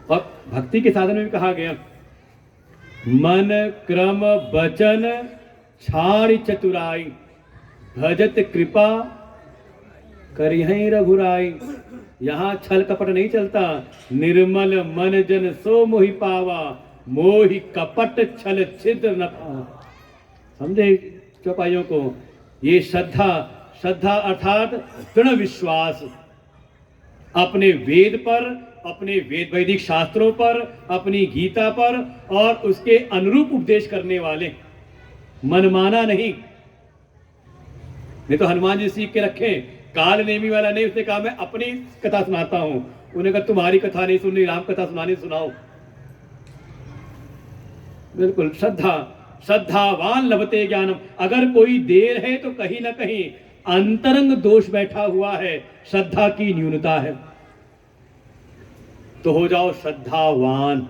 और भक्ति के साधन में भी कहा गया, मन क्रम वचन छाड़ चतुराई, भजत कृपा करिहै रघुराई। यहाँ छल कपट नहीं चलता। निर्मल मन जन सो मोहि पावा, मोहि कपट छल छिद्र न पावा। समझे चौपाइयों को? ये श्रद्धा अर्थात दृढ़ विश्वास अपने वेद पर, अपने वैदिक शास्त्रों पर, अपनी गीता पर और उसके अनुरूप उपदेश करने वाले, मनमाना नहीं तो हनुमान जी सीख के रखे, काल नेमी वाला नहीं। उसने कहा मैं अपनी कथा सुनाता हूं, उन्होंने कहा तुम्हारी कथा नहीं सुननी, राम कथा सुनानी सुनाओ। बिल्कुल श्रद्धावान लभते ज्ञानम। अगर कोई देर है तो कहीं ना कहीं अंतरंग दोष बैठा हुआ है, श्रद्धा की न्यूनता है। तो हो जाओ श्रद्धावान,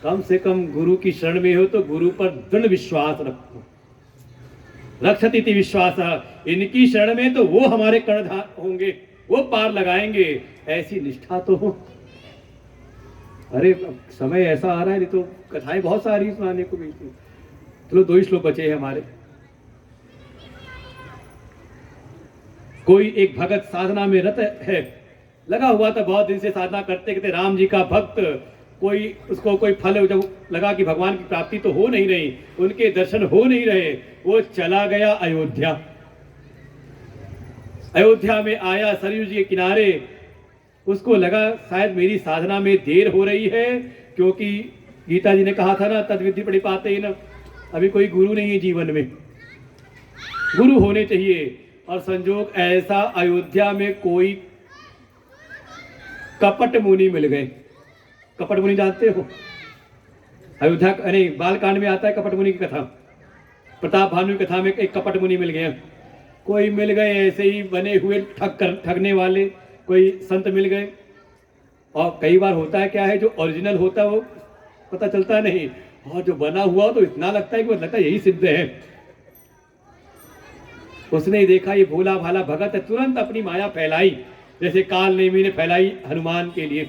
कम से कम गुरु की शरण में हो तो गुरु पर दृढ़ विश्वास रखो। रक्षति विश्वास, इनकी शरण में तो वो हमारे कर्णधार होंगे, वो पार लगाएंगे, ऐसी निष्ठा तो हो। अरे समय ऐसा आ रहा है, नहीं तो कथाएं बहुत सारी सुनाने को मिलती। चलो 2 ही श्लोक बचे हैं हमारे। कोई एक भगत साधना में रत है, लगा हुआ था, बहुत दिन से साधना करते करते राम जी का भक्त, उसको कोई फल जब लगा कि भगवान की प्राप्ति तो हो नहीं रही, उनके दर्शन हो नहीं रहे, वो चला गया अयोध्या में आया सरयू जी के किनारे। उसको लगा शायद मेरी साधना में देर हो रही है, क्योंकि गीता जी ने कहा था ना, तद्विधि पढ़ी पाते ही ना। अभी कोई गुरु नहीं है जीवन में, गुरु होने चाहिए। और संजोग ऐसा, अयोध्या में कोई कपट मुनि मिल गए। कपट मुनि जानते हो? अयोध्या अरे बालकांड में आता है कपट मुनि की कथा। प्रताप भानु की कथा में एक कपट मुनि मिल गए। कोई मिल गए ऐसे ही बने हुए ठगने वाले, कोई संत मिल गए। और कई बार होता है क्या है, जो ओरिजिनल होता है वो पता चलता नहीं, और जो बना हुआ तो इतना लगता है कि वो लगता है यही सिद्ध है। उसने ही देखा ये भोला भाला भगत है, तुरंत अपनी माया फैलाई, जैसे काल नेमी ने फैलाई हनुमान के लिए,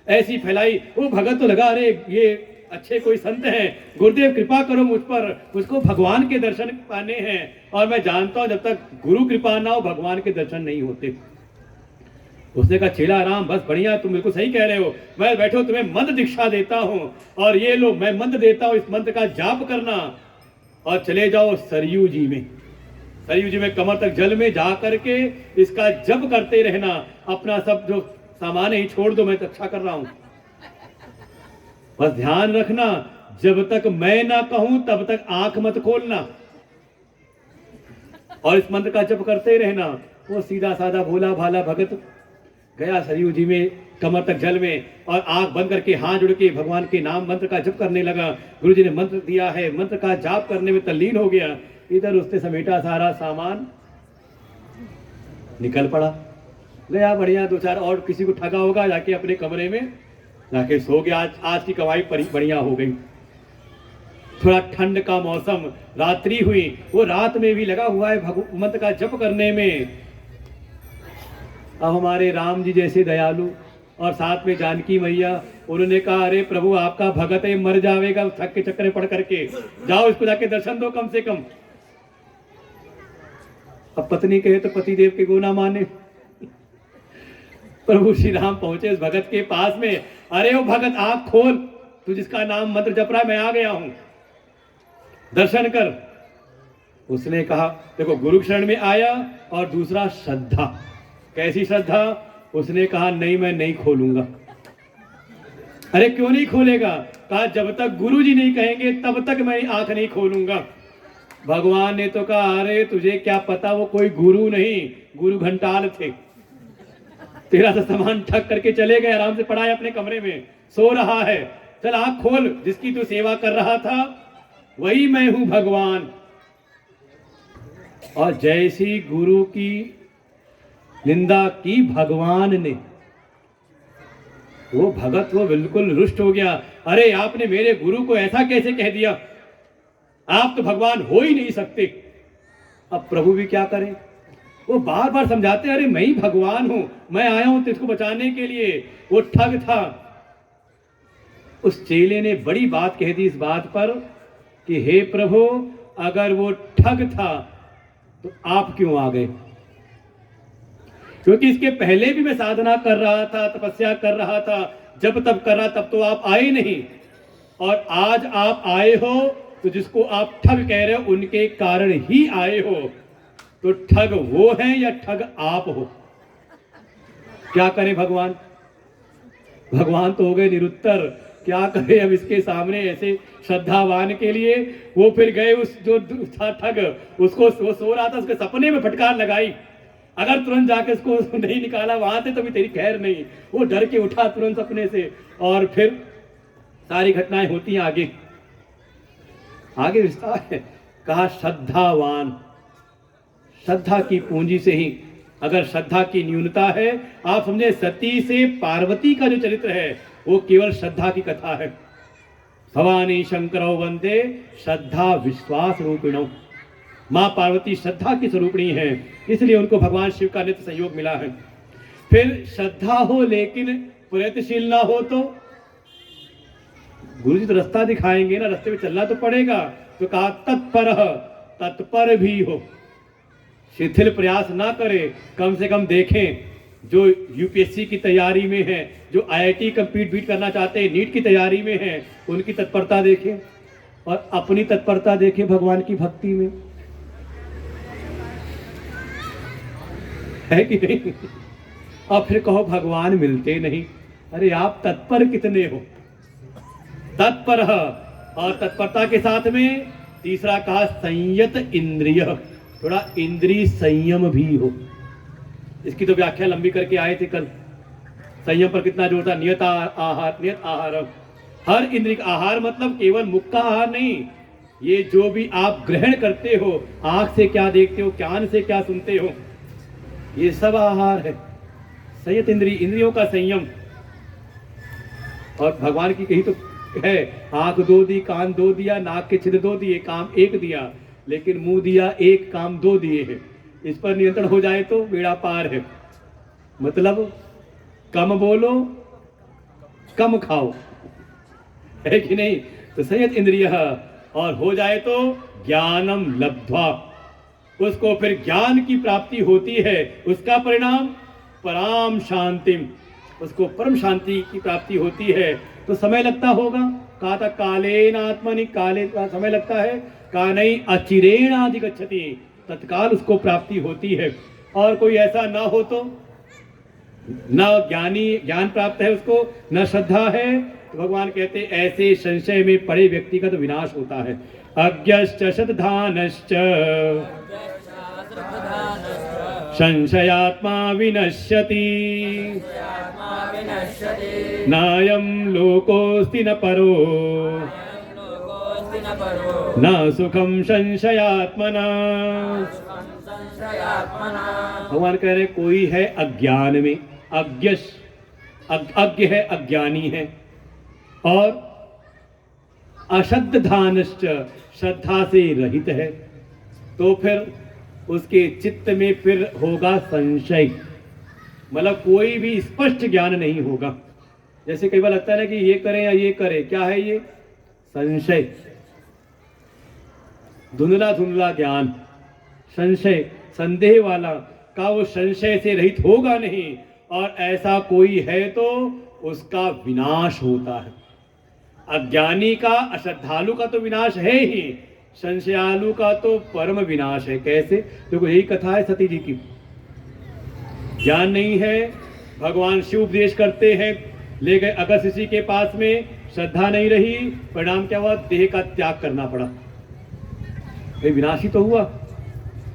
ऐसी फैलाई। वो भगत तो लगा, अरे ये अच्छे कोई संत हैं, गुरुदेव कृपा करो मुझ पर, मुझको भगवान के दर्शन पाने हैं। और मैं जानता हूं जब तक गुरु कृपा ना हो भगवान के दर्शन नहीं होते। उसने कहा चेला राम बस बढ़िया, तुम बिल्कुल सही कह रहे हो, मैं बैठो तुम्हें मंत्र दीक्षा देता हूं, और ये लो मैं मंत्र देता हूं, इस मंत्र का जाप करना और चले जाओ सरयू जी में। सरयू जी में कमर तक जल में जा करके इसका जप करते रहना। अपना सब जो सामान ही छोड़ दो, मैं तो अच्छा कर रहा हूं। बस ध्यान रखना, जब तक मैं ना कहूं तब तक आंख मत खोलना, और इस मंत्र का जप करते रहना। वो सीधा साधा भोला भाला भगत गया सरयू जी में कमर तक जल में, और आंख बंद करके हाथ जोड़ के भगवान के नाम मंत्र का जप करने लगा। गुरु जी ने मंत्र दिया है, मंत्र का जाप करने में तल्लीन हो गया। इधर उसने समेटा सारा सामान, निकल पड़ा, गया बढ़िया 2-4 और किसी को ठगा होगा, जाके अपने कमरे में जाके सो गया। आज की कमाई बढ़िया हो गई। थोड़ा ठंड का मौसम, रात्रि हुई, वो रात में भी लगा हुआ है मंत्र का जप करने में। अब हमारे राम जी जैसे दयालु और साथ में जानकी मैया, उन्होंने कहा अरे प्रभु आपका भगत है, मर जाएगा थक के चक्कर पड़ करके, जाओ इसको जाके दर्शन दो कम से कम। अब पत्नी कहे तो पतिदेव के गुना माने। प्रभु श्री राम पहुंचे उस भगत के पास में, अरे वो भगत आंख खोल, तू जिसका नाम मंत्र जप रहा है मैं आ गया हूं, दर्शन कर। उसने कहा देखो गुरु शरण में आया और दूसरा श्रद्धा। कैसी श्रद्धा? उसने कहा नहीं मैं नहीं खोलूंगा। अरे क्यों नहीं खोलेगा? कहा जब तक गुरु जी नहीं कहेंगे तब तक मैं आंख नहीं खोलूंगा। भगवान ने तो कहा अरे तुझे क्या पता, वो कोई गुरु नहीं, गुरु घंटाल थे। तेरा तो सामान ठग करके चले गए, आराम से पड़ा है अपने कमरे में, सो रहा है। चल आंख खोल, जिसकी तू सेवा कर रहा था वही मैं हूं भगवान। और जैसी गुरु की निंदा की भगवान ने, वो भगत वो बिल्कुल रुष्ट हो गया। अरे आपने मेरे गुरु को ऐसा कैसे कह दिया, आप तो भगवान हो ही नहीं सकते। अब प्रभु भी क्या करें, वो बार बार समझाते अरे मैं ही भगवान हूं, मैं आया हूं तुझको बचाने के लिए। वो ठग था। उस चेले ने बड़ी बात कह दी इस बात पर कि हे प्रभु अगर वो ठग था तो आप क्यों आ गए? क्योंकि इसके पहले भी मैं साधना कर रहा था, तपस्या कर रहा था, जब तब कर रहा, तब तो आप आए नहीं। और आज आप आए हो तो जिसको आप ठग कह रहे हो उनके कारण ही आए हो। तो ठग वो हैं या ठग आप हो? क्या करें भगवान? भगवान तो हो गए निरुत्तर, क्या करें अब इसके सामने ऐसे श्रद्धावान के लिए। वो फिर गए उस जो था ठग, उसको वो सो रहा था, उसके सपने में फटकार लगाई। अगर तुरंत जाके उसको नहीं निकाला वहां से तो भी तेरी खैर नहीं। वो डर के उठा तुरंत सपने से, और फिर सारी घटनाएं होती हैं आगे। आगे विस्तार है। कहा श्रद्धावान, श्रद्धा की पूंजी से ही, अगर श्रद्धा की न्यूनता है, आप समझे सती से पार्वती का जो चरित्र है वो केवल श्रद्धा की कथा है। भवानी शंकरो वंदे श्रद्धा विश्वास रूपिणो। मां पार्वती श्रद्धा की स्वरूपिणी है, इसलिए उनको भगवान शिव का नित्य संयोग मिला है। फिर श्रद्धा हो लेकिन प्रयत्नशील ना हो तो गुरु जी तो रास्ता दिखाएंगे ना, रास्ते में चलना तो पड़ेगा। तो कहा तत्पर, तत्पर भी हो, शिथिल प्रयास ना करें, कम से कम देखें। जो यूपीएससी की तैयारी में है, जो आईआईटी कंप्लीट बीट करना चाहते हैं, नीट की तैयारी में है, उनकी तत्परता देखें और अपनी तत्परता देखें भगवान की भक्ति में, है कि नहीं? और फिर कहो भगवान मिलते नहीं। अरे आप तत्पर कितने हो? तत्पर, और तत्परता के साथ में तीसरा कहा संयत इंद्रिय, थोड़ा इंद्रिय संयम भी हो। इसकी तो व्याख्या लंबी करके आए थे कल। संयम पर कितना जोर था, नियत आहार, नियत आहार। हर इंद्रिय का आहार मतलब केवल मुख का आहार नहीं, ये जो भी आप ग्रहण करते हो, आंख से क्या देखते हो, कान से क्या सुनते हो, ये सब आहार है। संयत इंद्रिय, इंद्रियों का संयम। और भगवान की कही तो है, आंख दो दी, कान दो दिया, नाक के छिद्र दो दिए, काम एक दिया, लेकिन मुंह दिया एक, काम दो दिए हैं। इस पर नियंत्रण हो जाए तो बेड़ा पार है। मतलब कम बोलो कम खाओ, है कि नहीं? तो संयत इंद्रिय, और हो जाए तो ज्ञानम लब्ध्वा, उसको फिर ज्ञान की प्राप्ति होती है। उसका परिणाम पराम शांतिम, उसको परम शांति की प्राप्ति होती है। तो समय लगता होगा, कहा था कालेन आत्मनि, काले समय लगता है, का नहीं अचिरेण अधिगच्छति, तत्काल उसको प्राप्ति होती है। और कोई ऐसा ना हो तो न ज्ञान प्राप्त है उसको, न श्रद्धा है, तो भगवान कहते ऐसे संशय में पड़े व्यक्ति का तो विनाश होता है। अज्ञश्च शतधानश्च संशयात्मा विनश्यति, नायं लोकोऽस्ति न परो न सुखम संशयात्मना। भगवान कह रहे कोई है अज्ञान में, अज्ञ है, अज्ञानी है, और अश्रद्धानश्च, श्रद्धा से रहित है, तो फिर उसके चित्त में फिर होगा संशय। मतलब कोई भी स्पष्ट ज्ञान नहीं होगा। जैसे कई बार लगता है ना कि ये करें या ये करें, क्या है ये? संशय, धुंधला धुंधला ज्ञान, संशय, संदेह वाला का वो संशय से रहित होगा नहीं, और ऐसा कोई है तो उसका विनाश होता है। अज्ञानी का, अश्रद्धालु का तो विनाश है ही, संशयालु का तो परम विनाश है। कैसे? देखो यही कथा है सती जी की। ज्ञान नहीं है, भगवान शिव उपदेश करते हैं, ले गए अगस्त्य ऋषि के पास में, श्रद्धा नहीं रही, परिणाम क्या हुआ? देह का त्याग करना पड़ा। ये विनाशी तो हुआ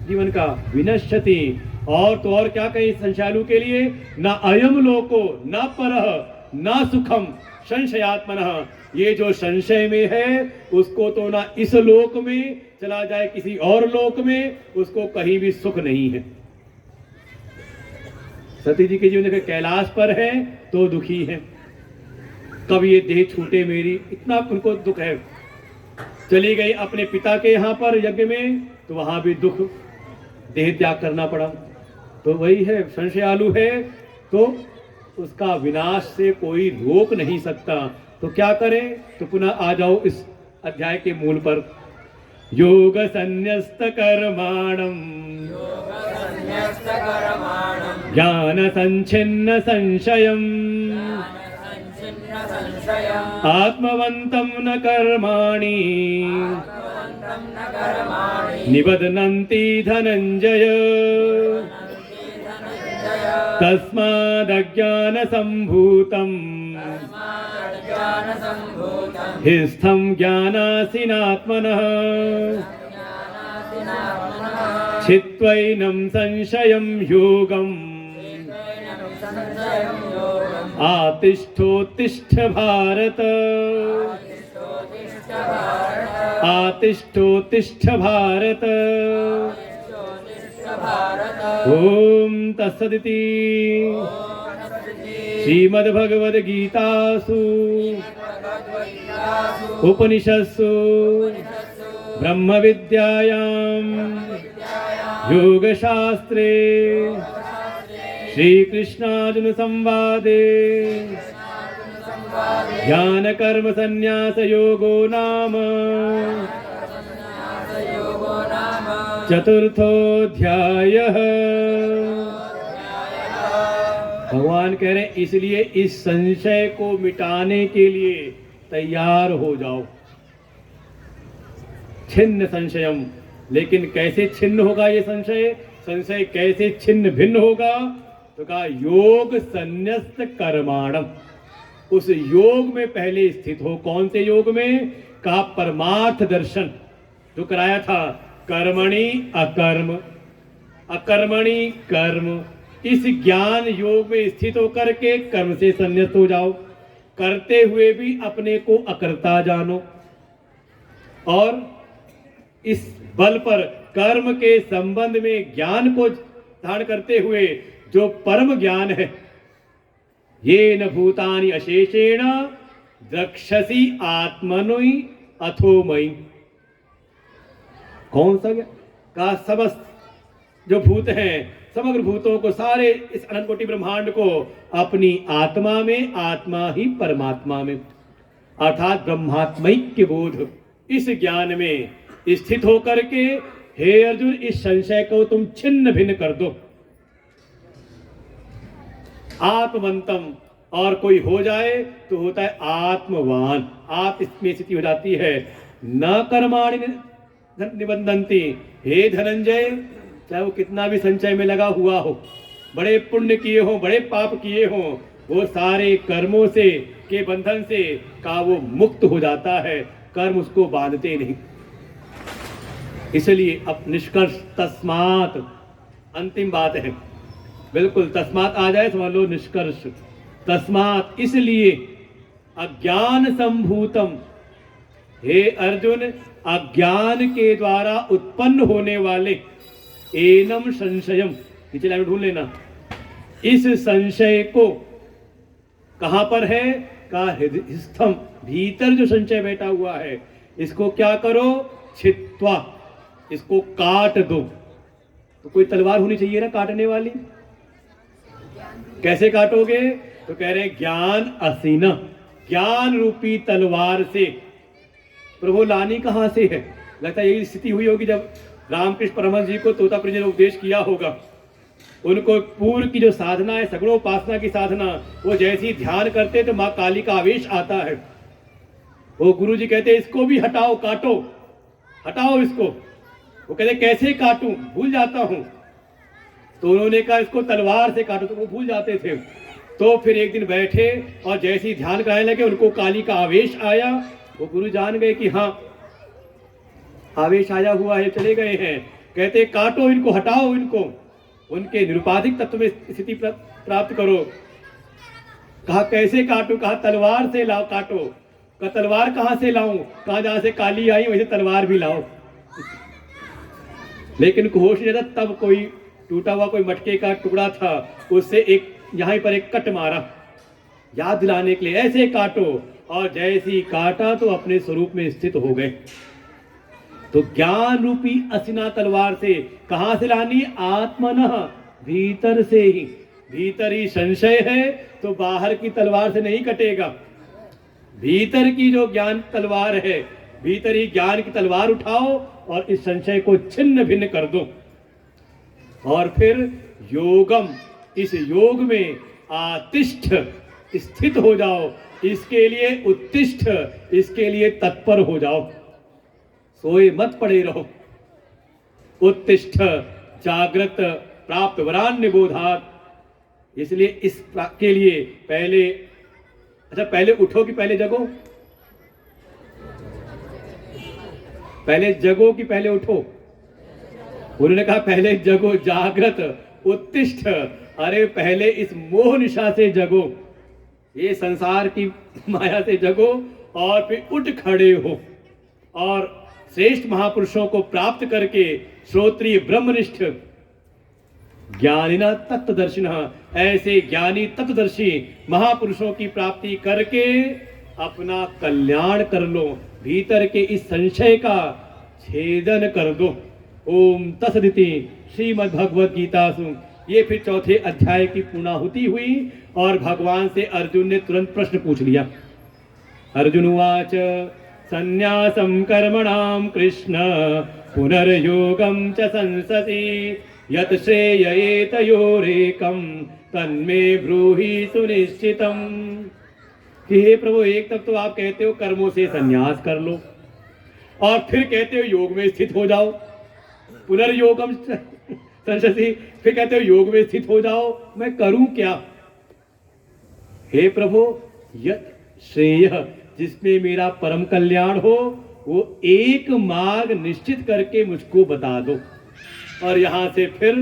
जीवन का, विनश्यति। और तो और क्या कहे संशयालु के लिए? ना अयम लोको ना परः ना सुखम संशयात्मनः। ये जो संशय में है उसको तो ना इस लोक में चला जाए किसी और लोक में, उसको कहीं भी सुख नहीं है। सती जी के जीवन के कैलाश पर है तो दुखी है, कब ये देह छूटे मेरी, इतना उनको दुख है। चली गई अपने पिता के यहाँ पर यज्ञ में, तो वहां भी दुख, देह त्याग करना पड़ा। तो वही है, संशयालु है तो उसका विनाश से कोई रोक नहीं सकता। तो क्या करें? तो पुनः आ जाओ इस अध्याय के मूल पर। योग संन्यस्त कर्माणम ज्ञान संचिन्न संशयम आत्मवंतं न कर्माणि निबध्नन्ति धनंजय तस्मादज्ञान संभूतं हिस्थं ज्ञानासीनात्मनः छित्त्वैनं संशयं योगम् आतिष्ठोत्तिष्ठ भारत आतिष्ठोत्तिष्ठ भारत। ओम तत्सदिति श्रीमद्भगवद्गीतासु उपनिषत्सु ब्रह्म विद्यायां योगशास्त्रे श्री कृष्णार्जुन संवादे ज्ञान कर्म संन्यास योगो नाम चतुर्थोऽध्यायः। भगवान कह रहे हैं इसलिए इस संशय को मिटाने के लिए तैयार हो जाओ। छिन्न संशयम, लेकिन कैसे छिन्न होगा ये संशय? संशय कैसे छिन्न भिन्न होगा? तो कहा योग संन्यस्त कर्माणम, उस योग में पहले स्थित हो। कौन से योग में? कहा परमार्थ दर्शन जो कराया था, कर्मणि अकर्म अकर्मणि कर्म। इस ज्ञान योग में स्थित होकर के कर्म से संन्यस्त हो जाओ, करते हुए भी अपने को अकर्ता जानो, और इस बल पर कर्म के संबंध में ज्ञान को धारण करते हुए जो परम ज्ञान है, ये न भूतानि अशेषेण द्रक्षसि आत्मनि अथोमयि। कौन सा? का समस्त जो भूत हैं, समग्र भूतों को, सारे इस अनंत कोटि ब्रह्मांड को अपनी आत्मा में, आत्मा ही परमात्मा में, अर्थात ब्रह्मात्मैक्य बोध, इस ज्ञान में स्थित होकर के हे अर्जुन इस संशय को तुम छिन्न भिन्न कर दो। आत्मवंतम, और कोई हो जाए तो होता है आत्मवान, आप इसमें स्थिति हो जाती है। न कर्माणि निबंधन्ति, हे धनंजय, चाहे वो कितना भी संचय में लगा हुआ हो, बड़े पुण्य किए हो, बड़े पाप किए हो, वो सारे कर्मों से के बंधन से का वो मुक्त हो जाता है, कर्म उसको बांधते नहीं। इसलिए अब निष्कर्ष तस्मात, अंतिम बात है, बिल्कुल तस्मात आ जाए समझ लो निष्कर्ष। तस्मात इसलिए अज्ञान संभूतम, हे अर्जुन अज्ञान के द्वारा उत्पन्न होने वाले एनम संशयम, नीचे लाइन ढूंढ लेना, इस संशय को कहां पर है? का हृदयस्थम, भीतर जो संशय बैठा हुआ है, इसको क्या करो? छित्वा, इसको काट दो। तो कोई तलवार होनी चाहिए ना काटने वाली। कैसे काटोगे? तो कह रहे हैं ज्ञान असीना, ज्ञान रूपी तलवार से। प्रभु लानी कहाँ से है? लगता है यही स्थिति हुई होगी जब रामकृष्ण परमहंस जी को तोतापुरी जी ने उपदेश किया होगा। उनको पूर्व की जो साधना है, सगुणोपासना की साधना, वो जैसी ध्यान करते तो माँ काली का आवेश आता है। वो गुरु जी कहते इसको भी हटाओ, काटो, हटाओ इसको। वो कहते कैसे काटूं, भूल जाता हूं। तो उन्होंने कहा इसको तलवार से काटो, तो वो भूल जाते थे। तो फिर एक दिन बैठे और जैसे ही ध्यान कराने लगे उनको काली का आवेश आया। वो गुरु जान गए कि हाँ आवेश आया हुआ है, चले गए हैं। कहते काटो इनको, हटाओ इनको, उनके निरुपाधिक तत्व में स्थिति प्राप्त करो। कहा कैसे काटो? कहा तलवार से लाओ, काटो। कहा तलवार कहां से लाऊं? कहा जहां से काली आई वैसे तलवार भी लाओ। लेकिन होश नहीं था, तब कोई टूटा हुआ कोई मटके का टुकड़ा था, उससे एक यहां पर एक कट मारा याद दिलाने के लिए, ऐसे काटो। और जैसी काटा तो अपने स्वरूप में स्थित हो गए। तो ज्ञान रूपी असिना तलवार से कहां से लानी? आत्मनः, भीतर से ही। भीतर ही संशय है तो बाहर की तलवार से नहीं कटेगा। भीतर की जो ज्ञान तलवार है, भीतर ही ज्ञान की तलवार उठाओ और इस संशय को छिन्न भिन्न कर दो। और फिर योगम, इस योग में आतिष्ठ, स्थित हो जाओ। इसके लिए उत्तिष्ठ, इसके लिए तत्पर हो जाओ। सोए मत पड़े रहो। उत्तिष्ठ जागृत प्राप्त वरान निबोधात। इसलिए इस के लिए पहले, अच्छा पहले उठो कि पहले जगो? पहले जगो कि पहले उठो? उन्होंने कहा पहले जगो, जागृत, उत्तिष्ठ। अरे पहले इस मोह निशा से जगो, ये संसार की माया से जगो और फिर उठ खड़े हो और श्रेष्ठ महापुरुषों को प्राप्त करके श्रोत्रिय ब्रह्मनिष्ठ ज्ञानिना तत्वदर्शिनः, ऐसे ज्ञानी तत्वदर्शी महापुरुषों की प्राप्ति करके अपना कल्याण कर लो। भीतर के इस संशय का छेदन कर दो। ओम तत्सदिति। श्रीमद् भगवद गीतासु ये फिर चौथे अध्याय की पूर्णाहुति हुई और भगवान से अर्जुन ने तुरंत प्रश्न पूछ लिया। अर्जुन उवाच संन्यासं कर्मणां कृष्ण पुनर्योगं च संससि यत् श्रेययेतयोरेकं तन्मे ब्रूहि सुनिश्चितम्। कि हे प्रभु, एक तक तो आप कहते हो कर्मों से संन्यास कर लो और फिर कहते हो योग में स्थित हो जाओ, पुनर्योगम संससि, फिर कहते हो योग में स्थित हो जाओ। मैं करूं क्या? हे प्रभु, यत् श्रेय, जिसमें मेरा परम कल्याण हो, वो एक मार्ग निश्चित करके मुझको बता दो। और यहां से फिर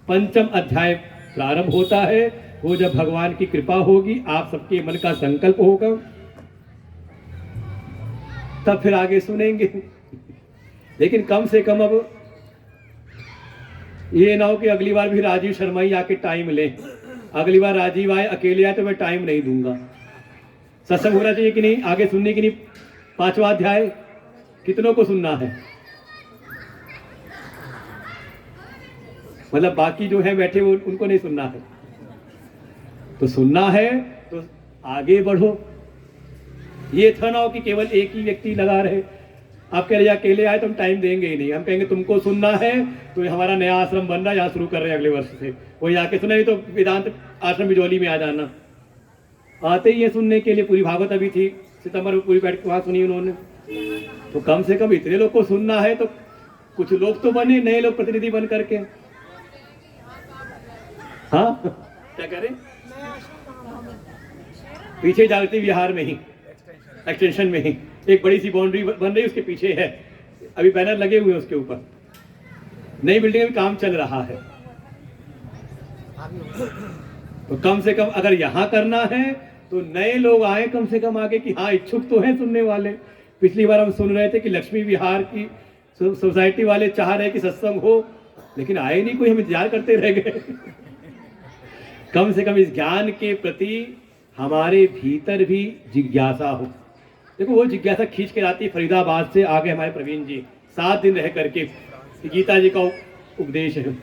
पंचम अध्याय प्रारंभ होता है। वो जब भगवान की कृपा होगी, आप सबके मन का संकल्प होगा, तब फिर आगे सुनेंगे। लेकिन कम से कम अब ये ना हो कि अगली बार भी राजीव शर्मा ही आके टाइम ले। अगली बार राजीव आए अकेले आए तो मैं टाइम नहीं दूंगा। सत्संग होना चाहिए कि नहीं? आगे सुनने की नहीं? पांचवा अध्याय कितनों को सुनना है? मतलब बाकी जो है बैठे वो उनको नहीं सुनना है। तो सुनना है तो आगे बढ़ो। ये था ना हो कि केवल एक ही व्यक्ति लगा रहे। आप कह रहे अकेले आए तो हम टाइम देंगे ही नहीं। हम कहेंगे तुमको सुनना है तो हमारा नया आश्रम बन रहा है, यहाँ शुरू कर रहे हैं अगले वर्ष से, वही आके सुना। नहीं तो वेदांत आश्रम बिजौली में आ जाना। आते ही है सुनने के लिए। पूरी भागवत अभी थी सितंबर में, पूरी बैठ के वहाँ सुनी उन्होंने। तो कम से कम इतने लोग को सुनना है तो कुछ लोग तो बने, नए लोग प्रतिनिधि बन करके। हाँ क्या करें? पीछे जागृति विहार में ही, एक्सटेंशन में ही एक बड़ी सी बाउंड्री बन रही, उसके पीछे है। अभी बैनर लगे हुए हैं उसके ऊपर। नई बिल्डिंग में काम चल रहा है। तो कम से कम अगर यहां करना है तो नए लोग आए कम से कम आगे कि हाँ इच्छुक तो हैं सुनने वाले। पिछली बार हम सुन रहे थे कि लक्ष्मी विहार की सोसाइटी वाले चाह रहे कि सत्संग हो, लेकिन आए नहीं कोई, हम इंतजार करते रह गए। कम से कम इस ज्ञान के प्रति हमारे भीतर भी जिज्ञासा हो। देखो वो जिज्ञासा खींच के आती है फरीदाबाद से। आगे हमारे प्रवीण जी 7 दिन रह करके, गीता जी का उपदेश है।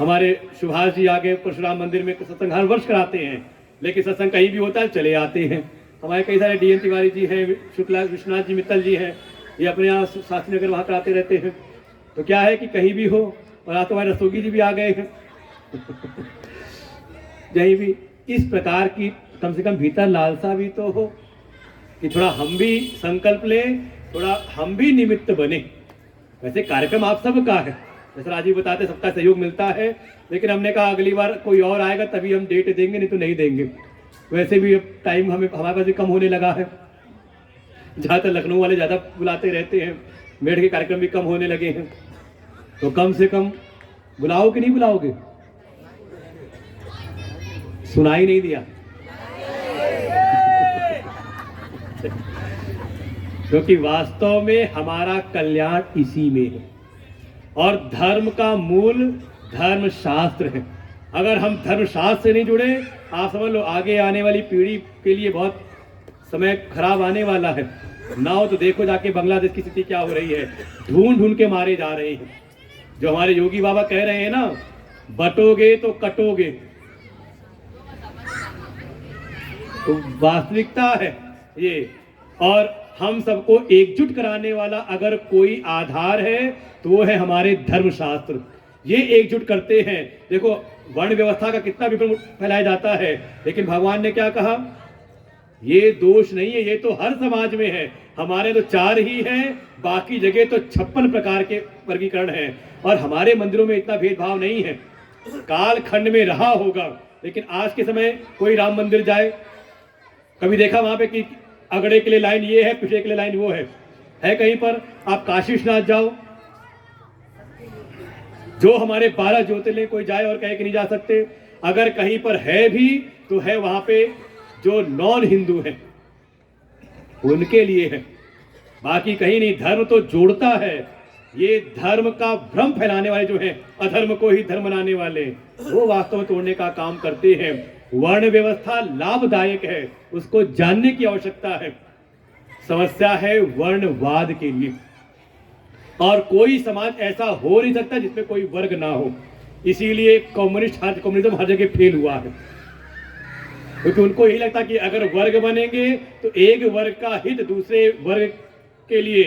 हमारे सुभाष जी आगे परशुराम मंदिर में सत्संग हर वर्ष कराते हैं, लेकिन सत्संग कहीं भी होता है चले आते हैं। हमारे कई सारे DN तिवारी जी हैं, शुक्ला विश्वनाथ जी मित्तल जी हैं, ये अपने यहाँ शास्त्री नगर वहाँ कराते रहते हैं। तो क्या है कि कहीं भी हो, और आज तो हमारे रस्तोगी जी भी आ गए हैं कहीं भी इस प्रकार की कम से कम भीतर लालसा भी तो हो कि थोड़ा हम भी संकल्प लें, थोड़ा हम भी निमित्त बने। वैसे कार्यक्रम आप सबका है, जैसे राजीव बताते सबका सहयोग मिलता है, लेकिन हमने कहा अगली बार कोई और आएगा तभी हम डेट देंगे, नहीं तो नहीं देंगे। वैसे भी अब टाइम हमारे पास भी कम होने लगा है, ज़्यादातर लखनऊ वाले ज़्यादा बुलाते रहते हैं, मेढ़ के कार्यक्रम भी कम होने लगे हैं। तो कम से कम बुलाओ कि नहीं बुलाओगे? सुनाई नहीं दिया क्योंकि वास्तव में हमारा कल्याण इसी में है, और धर्म का मूल धर्म शास्त्र है। अगर हम धर्म शास्त्र से नहीं जुड़े, आप समझ लो आगे आने वाली पीढ़ी के लिए बहुत समय खराब आने वाला है। ना हो तो देखो जाके बांग्लादेश की स्थिति क्या हो रही है, ढूंढ ढूंढ के मारे जा रहे हैं। जो हमारे योगी बाबा कह रहे हैं ना, बटोगे तो कटोगे, तो वास्तविकता है ये। और हम सबको एकजुट कराने वाला अगर कोई आधार है तो वो है हमारे धर्मशास्त्र। ये एकजुट करते हैं। देखो वर्ण व्यवस्था का कितना विपरीत फैलाया जाता है, लेकिन भगवान ने क्या कहा, ये दोष नहीं है, ये तो हर समाज में है। हमारे तो 4 ही हैं, बाकी जगह तो 56 प्रकार के वर्गीकरण हैं, और हमारे मंदिरों में इतना भेदभाव नहीं है। काल खंड में रहा होगा, लेकिन आज के समय कोई राम मंदिर जाए, कभी देखा वहां पे कि अगड़े के लिए लाइन ये है, पीछे के लिए लाइन वो है कहीं पर? आप काशी विश्वनाथ जाओ, जो हमारे 12 ज्योतिर्लिंग कोई जाए और कहे कि नहीं जा सकते, अगर कहीं पर है भी तो है वहां पे जो नॉन हिंदू है उनके लिए है, बाकी कहीं नहीं। धर्म तो जोड़ता है, ये धर्म का भ्रम फैलाने वाले जो हैं, अधर्म को ही धर्म बनाने वाले, वो वास्तव में तोड़ने का काम करते हैं। वर्ण व्यवस्था लाभदायक है, उसको जानने की आवश्यकता है। समस्या है वर्णवाद के लिए, और कोई समाज ऐसा हो नहीं सकता जिसमें कोई वर्ग ना हो। इसीलिए कम्युनिज्म हर जगह फेल हुआ है, क्योंकि उनको यही लगता कि अगर वर्ग बनेंगे तो एक वर्ग का हित दूसरे वर्ग के लिए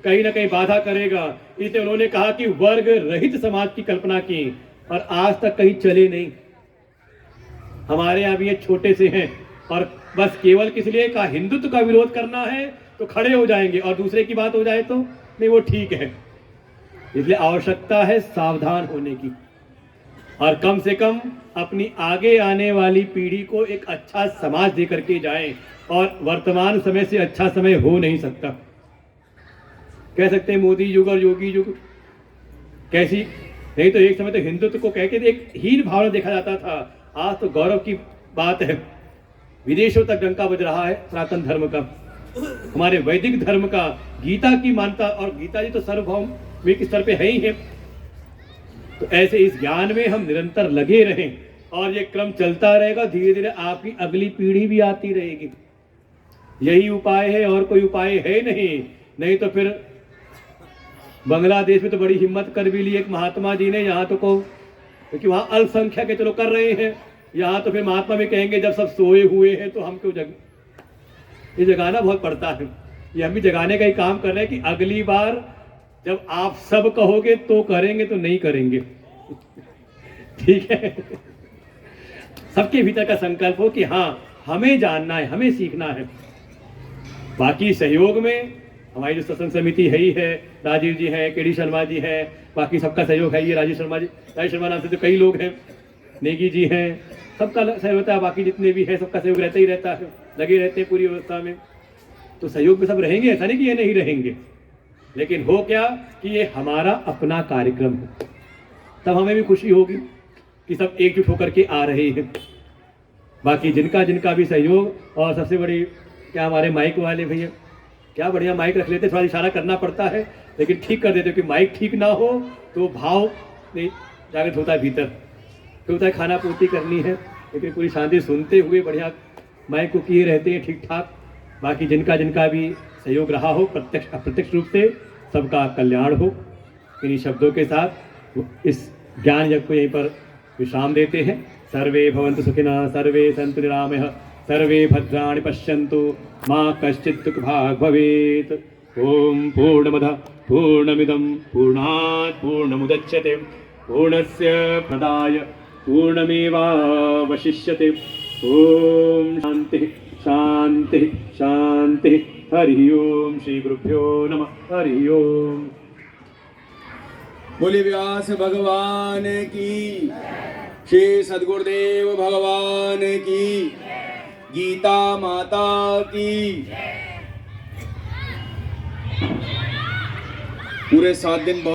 कहीं ना कहीं बाधा करेगा। इसलिए उन्होंने कहा कि वर्ग रहित समाज की कल्पना की, और आज तक कहीं चले नहीं। हमारे यहाँ भी ये छोटे से हैं, और बस केवल किस लिए का हिंदुत्व का विरोध करना है तो खड़े हो जाएंगे, और दूसरे की बात हो जाए तो नहीं वो ठीक है। इसलिए आवश्यकता है सावधान होने की, और कम से कम अपनी आगे आने वाली पीढ़ी को एक अच्छा समाज दे करके जाएं। और वर्तमान समय से अच्छा समय हो नहीं सकता। कह सकते हैं मोदी युग और योगी युग कैसी, नहीं तो एक समय तो हिंदुत्व को कह के एक हीन भावना देखा जाता था, आज तो गौरव की बात है। विदेशों तक डंका बज रहा है सनातन धर्म का, हमारे वैदिक धर्म का, गीता की मानता, और गीता जी तो सार्वभौमिक स्तर पे है ही है। तो ऐसे इस ज्ञान में हम निरंतर लगे रहें, और ये क्रम चलता रहेगा। धीरे धीरे आपकी अगली पीढ़ी भी आती रहेगी। यही उपाय है, और कोई उपाय है नहीं। नहीं तो फिर बांग्लादेश में तो बड़ी हिम्मत कर भी ली एक महात्मा जी ने, यहाँ तो को, क्योंकि वहाँ अल्पसंख्यक के चलो कर रहे हैं, यहाँ तो फिर महात्मा भी कहेंगे जब सब सोए हुए हैं तो हम क्यों ये जगाना बहुत पड़ता है। ये हम भी जगाने का ही काम कर रहे हैं कि अगली बार जब आप सब कहोगे तो करेंगे, तो नहीं करेंगे ठीक है। सबके भीतर का संकल्प हो कि हाँ हमें जानना है, हमें सीखना है। बाकी सहयोग में हमारी जो सत्संग समिति है ही है, राजीव जी हैं, केडी शर्मा जी हैं, बाकी सबका सहयोग है। ये राजीव शर्मा नाम से तो कई लोग हैं, नेगी जी हैं, सबका सहयोग होता है। बाकी जितने भी है सबका सहयोग रहता ही रहता है, लगे रहते हैं पूरी व्यवस्था में। तो सहयोग में सब रहेंगे, ऐसा नहीं कि ये नहीं रहेंगे, लेकिन हो क्या कि ये हमारा अपना कार्यक्रम है। तब हमें भी खुशी होगी कि सब एकजुट होकर के आ रहे हैं। बाकी जिनका जिनका भी सहयोग, और सबसे बड़ी क्या हमारे माइक वाले भैया, क्या बढ़िया माइक रख लेते, थोड़ा इशारा करना पड़ता है लेकिन ठीक कर देते, क्योंकि माइक ठीक ना हो तो भाव नहीं जागृत होता है भीतर, तो होता है खाना पूर्ति करनी है, लेकिन पूरी शांति सुनते हुए बढ़िया माइक को किए रहते हैं ठीक ठाक। बाकी जिनका जिनका भी सहयोग रहा हो, प्रत्यक्ष अप्रत्यक्ष रूप से सबका कल्याण हो। इन्हीं शब्दों के साथ इस ज्ञान यज्ञ को यहीं पर विश्राम देते हैं। सर्वे भवन्तु सुखिनः, सर्वे सन्तु निरामयः, सर्वे भद्राणि पश्यन्तु, मा कश्चित् दुःखभाग् भवेत्। ओम पूर्णमदः पूर्णमिदं पूर्णात् पूर्णमुदच्यते, पूर्णस्य प्रदाय पूर्णमेवावशिष्यते। ओम शांति शांति शांति। हरि ओम। श्री गुरुभ्यो नमः। हरि ओम। बोले व्यास भगवान की, श्री सद्गुरुदेव भगवान की, गीता माता की। पूरे 7 दिन